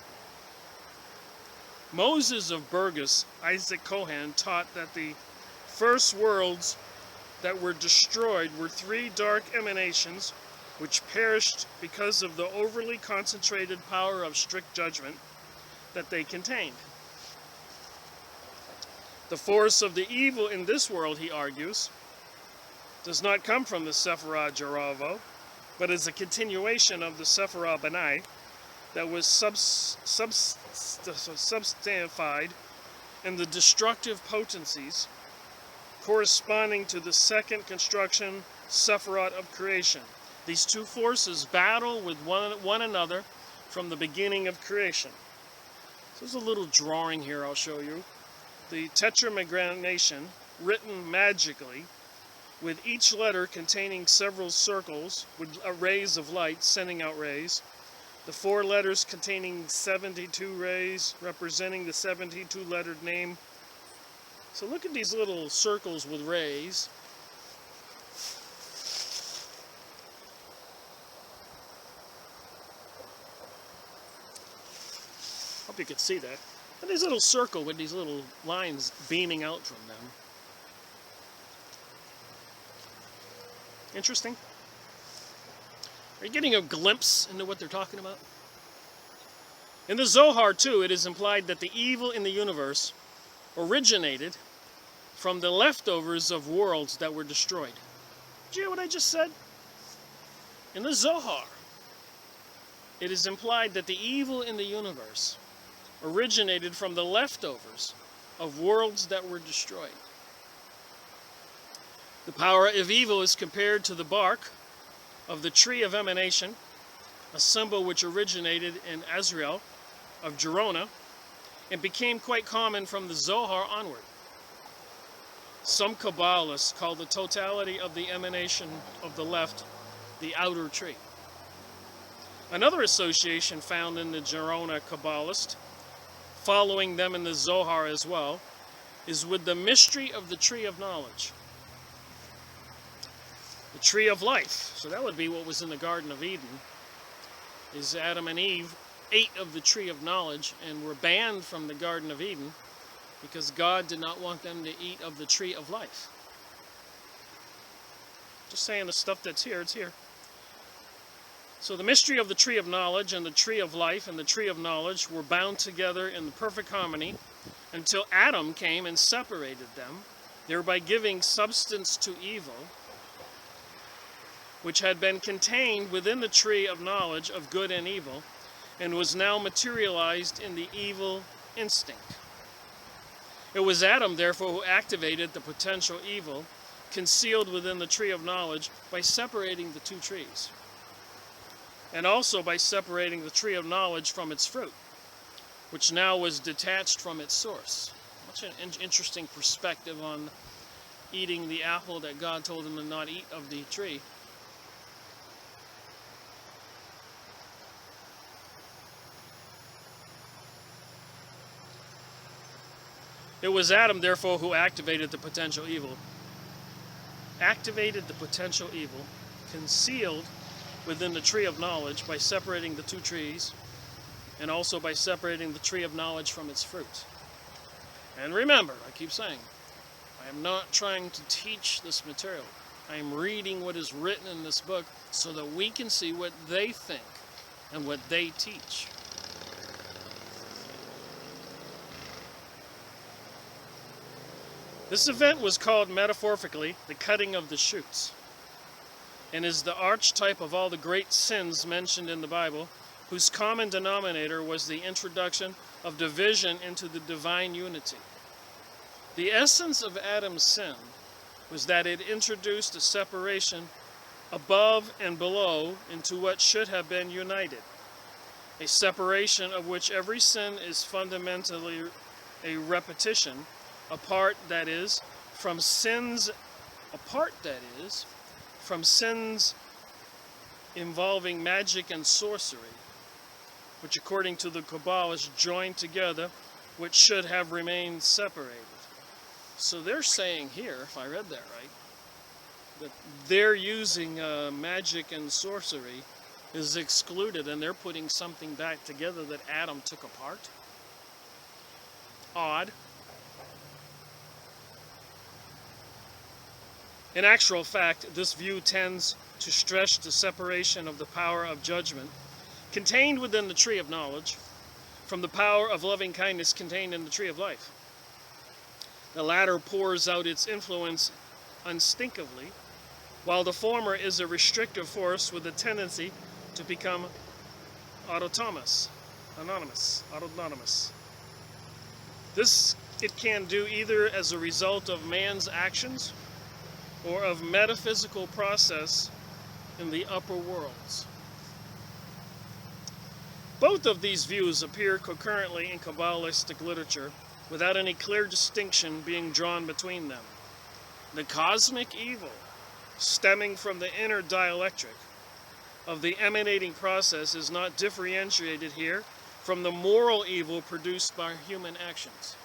Moses of Burgos, Isaac Cohen, taught that the first worlds that were destroyed were three dark emanations which perished because of the overly concentrated power of strict judgment that they contained. The force of the evil in this world, he argues, does not come from the Sephirah Jaravo, but is a continuation of the Sephirah Benai that was substantified in the destructive potencies corresponding to the second construction Sephirot of creation. These two forces battle with one another from the beginning of creation. So there's a little drawing here I'll show you. The tetragrammaton, written magically, with each letter containing several circles with rays of light sending out rays. The four letters containing 72 rays representing the 72-lettered name. So look at these little circles with rays. Hope you could see that. And this little circle with these little lines beaming out from them. Interesting. Are you getting a glimpse into what they're talking about? In the Zohar, too, it is implied that the evil in the universe originated from the leftovers of worlds that were destroyed. Did you hear what I just said? In the Zohar, it is implied that the evil in the universe originated from the leftovers of worlds that were destroyed. The power of evil is compared to the bark of the tree of emanation, a symbol which originated in Azrael of Gerona and became quite common from the Zohar onward. Some Kabbalists call the totality of the emanation of the left the outer tree. Another association found in the Gerona Kabbalist, following them in the Zohar as well, is with the mystery of the tree of knowledge. The tree of life, so that would be what was in the Garden of Eden, is Adam and Eve ate of the tree of knowledge and were banned from the Garden of Eden because God did not want them to eat of the tree of life. Just saying the stuff that's here, it's here. So the mystery of the tree of knowledge and the tree of life and the tree of knowledge were bound together in perfect harmony until Adam came and separated them, thereby giving substance to evil, which had been contained within the tree of knowledge of good and evil, and was now materialized in the evil instinct. It was Adam, therefore, who activated the potential evil concealed within the tree of knowledge by separating the two trees, and also by separating the tree of knowledge from its fruit, which now was detached from its source. Much an interesting perspective on eating the apple that God told him to not eat of the tree. It was Adam, therefore, who activated the potential evil. Activated the potential evil, concealed within the tree of knowledge by separating the two trees, and also by separating the tree of knowledge from its fruit. And remember, I keep saying, I am not trying to teach this material. I am reading what is written in this book so that we can see what they think and what they teach. This event was called metaphorically the cutting of the shoots, and is the archetype of all the great sins mentioned in the Bible, whose common denominator was the introduction of division into the divine unity. The essence of Adam's sin was that it introduced a separation above and below into what should have been united, a separation of which every sin is fundamentally a repetition, apart that is from sins involving magic and sorcery, which according to the Kabbalists joined together, which should have remained separated. So they're saying here, if I read that right, that they're using magic and sorcery is excluded, and they're putting something back together that Adam took apart. odd. In actual fact, this view tends to stress the separation of the power of judgment contained within the tree of knowledge from the power of loving kindness contained in the tree of life. The latter pours out its influence unstintively, while the former is a restrictive force with a tendency to become autonomous. This it can do either as a result of man's actions or of metaphysical process in the upper worlds. Both of these views appear concurrently in Kabbalistic literature without any clear distinction being drawn between them. The cosmic evil stemming from the inner dialectic of the emanating process is not differentiated here from the moral evil produced by human actions.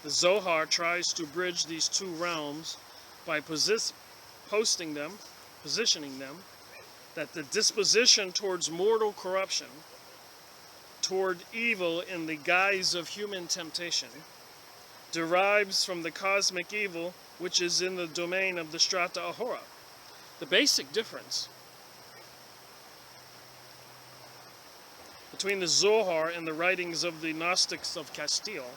The Zohar tries to bridge these two realms by positioning them that the disposition towards mortal corruption, toward evil in the guise of human temptation, derives from the cosmic evil which is in the domain of the strata ahura. The basic difference between the Zohar and the writings of the Gnostics of Castile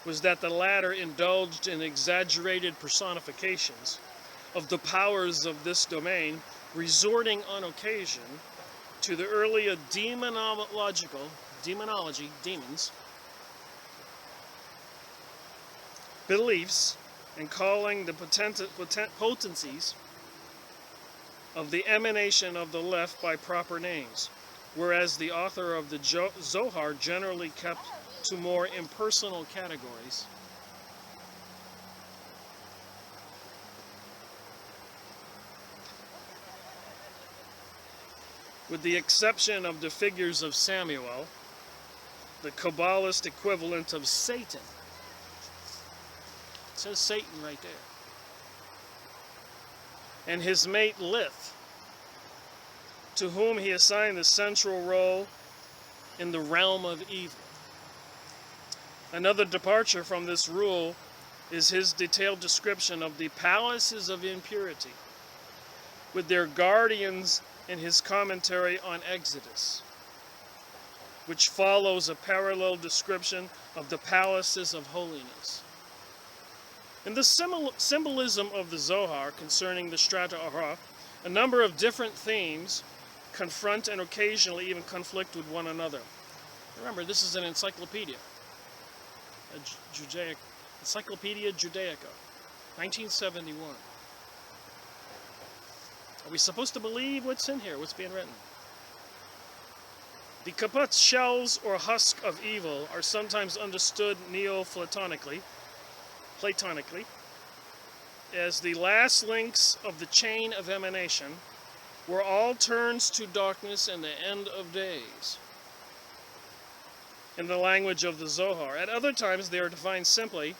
was that the latter indulged in exaggerated personifications of the powers of this domain, resorting on occasion to the earlier demonology, demons, beliefs, and calling the potencies of the emanation of the left by proper names, whereas the author of the Zohar generally kept to more impersonal categories. With the exception of the figures of Samuel, the Kabbalist equivalent of Satan. It says Satan right there. And his mate Lilith, to whom he assigned the central role in the realm of evil. Another departure from this rule is his detailed description of the palaces of impurity, with their guardians in his commentary on Exodus, which follows a parallel description of the palaces of holiness. In the symbolism of the Zohar concerning the strata ahura, a number of different themes confront and occasionally even conflict with one another. Remember, this is an encyclopedia. Encyclopaedia Judaica, 1971. Are we supposed to believe what's in here, what's being written? The kaput shells or husk of evil are sometimes understood Neoplatonically as the last links of the chain of emanation, where all turns to darkness and the end of days, in the language of the Zohar. At other times, they are defined simply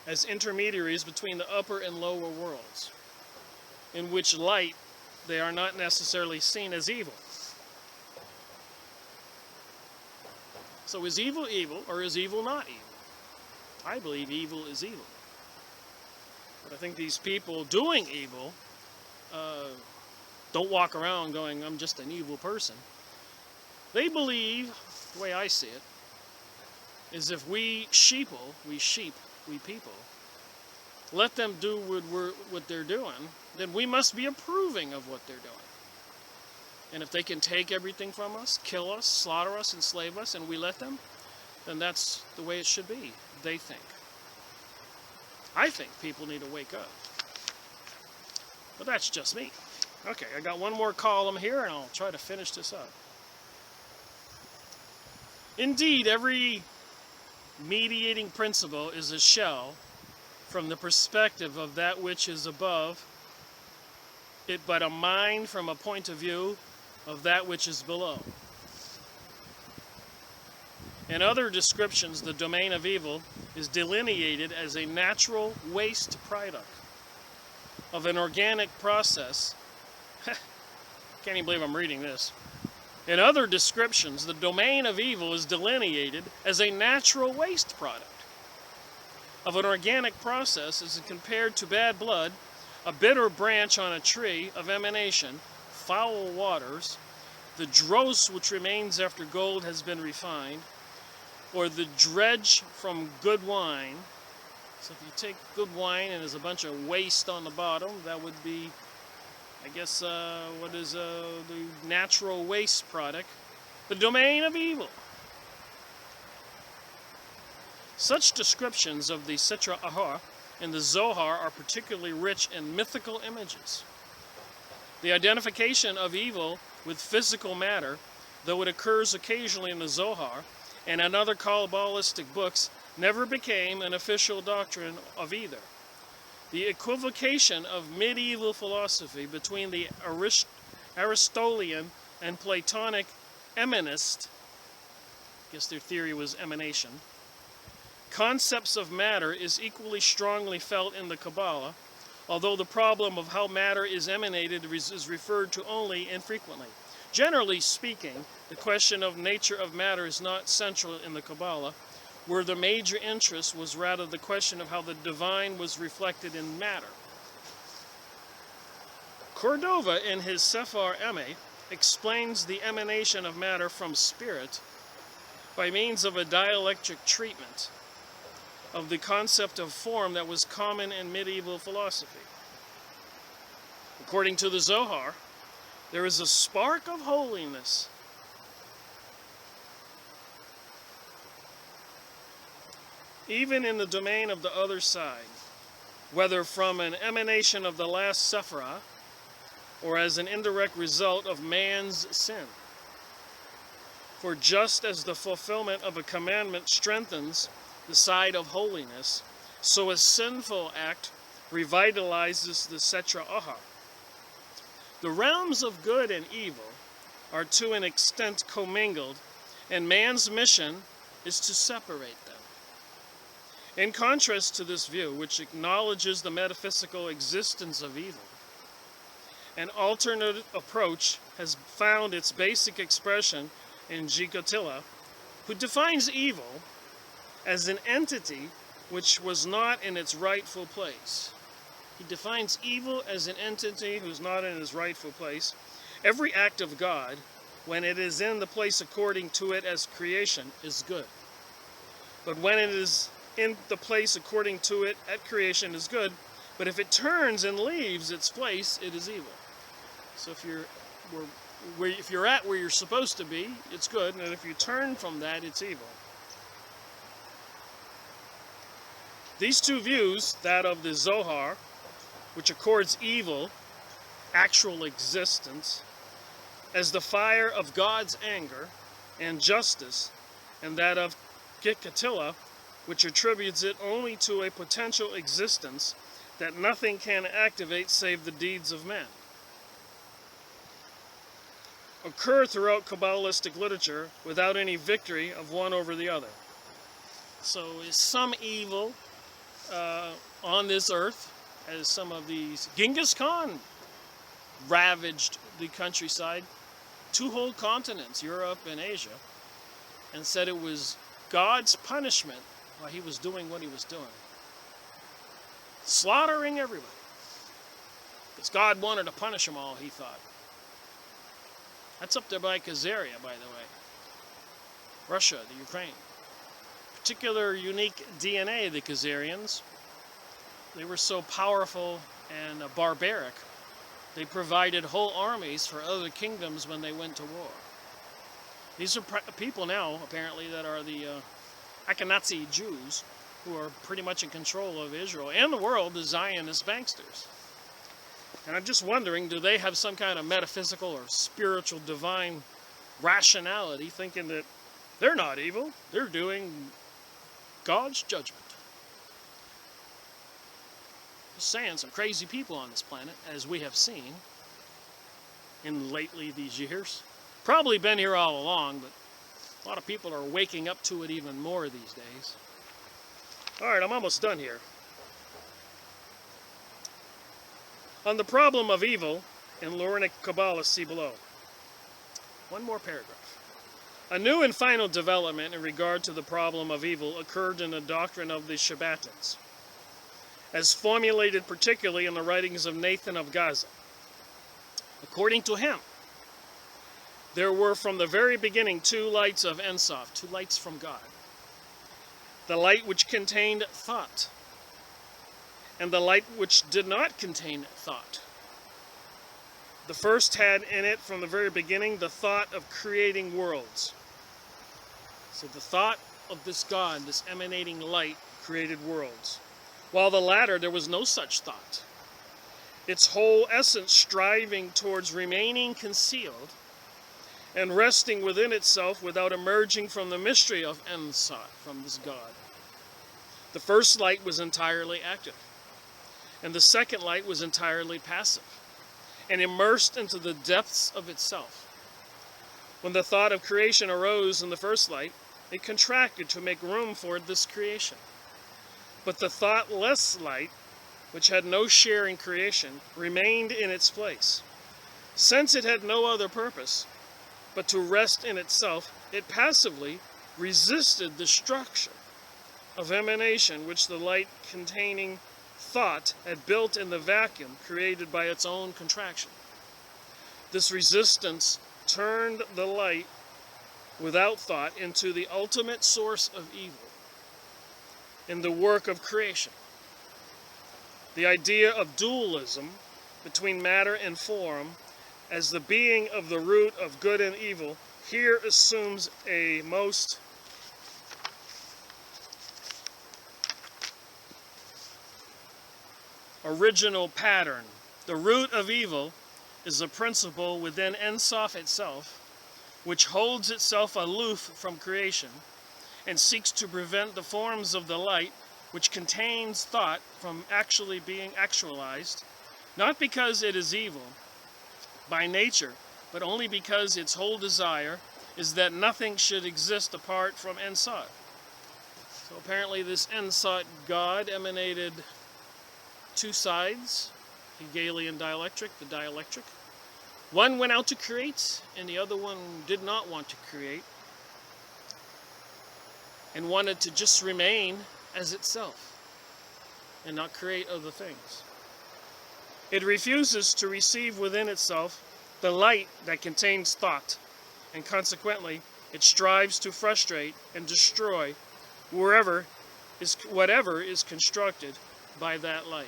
as intermediaries between the upper and lower worlds, in which light they are not necessarily seen as evil. So is evil evil, or is evil not evil? I believe evil is evil. But I think these people doing evil don't walk around going, I'm just an evil person. They believe, the way I see it, is if we people, let them do what they're doing, then we must be approving of what they're doing. And if they can take everything from us, kill us, slaughter us, enslave us, and we let them, then that's the way it should be, they think. I think people need to wake up. But that's just me. Okay, I got one more column here, and I'll try to finish this up. Indeed, every mediating principle is a shell from the perspective of that which is above it, but a mind from a point of view of that which is below. In other descriptions, the domain of evil is delineated as a natural waste product of an organic process. Can't even believe I'm reading this. In other descriptions, the domain of evil is delineated as a natural waste product of an organic process as compared to bad blood, a bitter branch on a tree of emanation, foul waters, the dross which remains after gold has been refined, or the dredge from good wine. So if you take good wine and there's a bunch of waste on the bottom, that would be, I guess, what is the natural waste product? The domain of evil. Such descriptions of the Sitra Ahar in the Zohar are particularly rich in mythical images. The identification of evil with physical matter, though it occurs occasionally in the Zohar and in other Kabbalistic books, never became an official doctrine of either. The equivocation of medieval philosophy between the Aristotelian and Platonic emanist, I guess their theory was emanation, concepts of matter is equally strongly felt in the Kabbalah, although the problem of how matter is emanated is referred to only infrequently. Generally speaking, the question of nature of matter is not central in the Kabbalah, where the major interest was rather the question of how the divine was reflected in matter. Cordova, in his Sefer Eme, explains the emanation of matter from spirit by means of a dialectic treatment of the concept of form that was common in medieval philosophy. According to the Zohar, there is a spark of holiness even in the domain of the other side, whether from an emanation of the last Sephirah or as an indirect result of man's sin. For just as the fulfillment of a commandment strengthens the side of holiness, so a sinful act revitalizes the Setra Ahar. The realms of good and evil are to an extent commingled, and man's mission is to separate them. In contrast to this view, which acknowledges the metaphysical existence of evil, an alternate approach has found its basic expression in Gikatilla, who defines evil as an entity which was not in its rightful place. He defines evil as an entity who's not in his rightful place. Every act of God, when it is in the place according to it as creation, is good. But when it is in the place according to it at creation is good, but if it turns and leaves its place, it is evil. So if you're at where you're supposed to be, it's good, and if you turn from that, it's evil. These two views, that of the Zohar, which accords evil actual existence as the fire of God's anger and justice, and that of Gikatilla, which attributes it only to a potential existence that nothing can activate save the deeds of men, occur throughout Kabbalistic literature without any victory of one over the other. So is some evil on this earth, as some of these... Genghis Khan ravaged the countryside, 2 whole continents, Europe and Asia, and said it was God's punishment while he was doing what he was doing. Slaughtering everybody. Because God wanted to punish them all, he thought. That's up there by Khazaria, by the way. Russia, the Ukraine. Particular unique DNA, the Khazarians. They were so powerful and barbaric, they provided whole armies for other kingdoms when they went to war. These are people now, apparently, that are the Ashkenazi Jews, who are pretty much in control of Israel and the world, the Zionist banksters. And I'm just wondering, do they have some kind of metaphysical or spiritual divine rationality, thinking that they're not evil, they're doing God's judgment? Just saying, some crazy people on this planet, as we have seen in lately these years. Probably been here all along, but a lot of people are waking up to it even more these days. Alright, I'm almost done here. On the problem of evil in Loranic Kabbalah, see below. One more paragraph. A new and final development in regard to the problem of evil occurred in the doctrine of the Shabbatans, as formulated particularly in the writings of Nathan of Gaza. According to him, there were from the very beginning two lights of Ein Sof, two lights from God. The light which contained thought, and the light which did not contain thought. The first had in it from the very beginning the thought of creating worlds. So the thought of this God, this emanating light, created worlds. While the latter, there was no such thought. Its whole essence striving towards remaining concealed and resting within itself without emerging from the mystery of Ein Sof, from this God. The first light was entirely active, and the second light was entirely passive, and immersed into the depths of itself. When the thought of creation arose in the first light, it contracted to make room for this creation. But the thoughtless light, which had no share in creation, remained in its place. Since it had no other purpose but to rest in itself, it passively resisted the structure of emanation which the light containing thought had built in the vacuum created by its own contraction. This resistance turned the light without thought into the ultimate source of evil in the work of creation. The idea of dualism between matter and form as the being of the root of good and evil here assumes a most original pattern. The root of evil is a principle within Ein Sof itself, which holds itself aloof from creation and seeks to prevent the forms of the light which contains thought from actually being actualized, not because it is evil by nature, but only because its whole desire is that nothing should exist apart from Ein Sof. So apparently this Ein Sof God emanated two sides, Hegelian dialectic, the dialectic. One went out to create, and the other one did not want to create, and wanted to just remain as itself and not create other things. It refuses to receive within itself the light that contains thought, and consequently it strives to frustrate and destroy whatever is constructed by that light.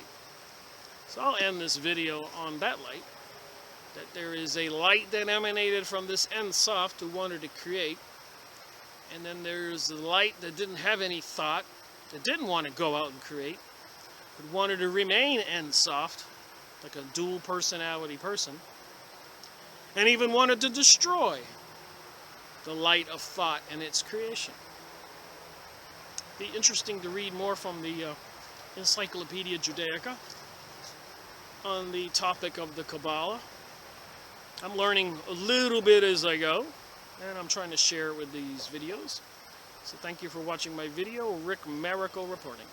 So I'll end this video on that light, that there is a light that emanated from this Ein Sof who wanted to create, and then there's the light that didn't have any thought, that didn't want to go out and create, but wanted to remain Ein Sof, like a dual personality person, and even wanted to destroy the light of thought and its creation. Be interesting to read more from the Encyclopaedia Judaica on the topic of the Kabbalah. I'm learning a little bit as I go, and I'm trying to share it with these videos. So thank you for watching my video. Rick Miracle reporting.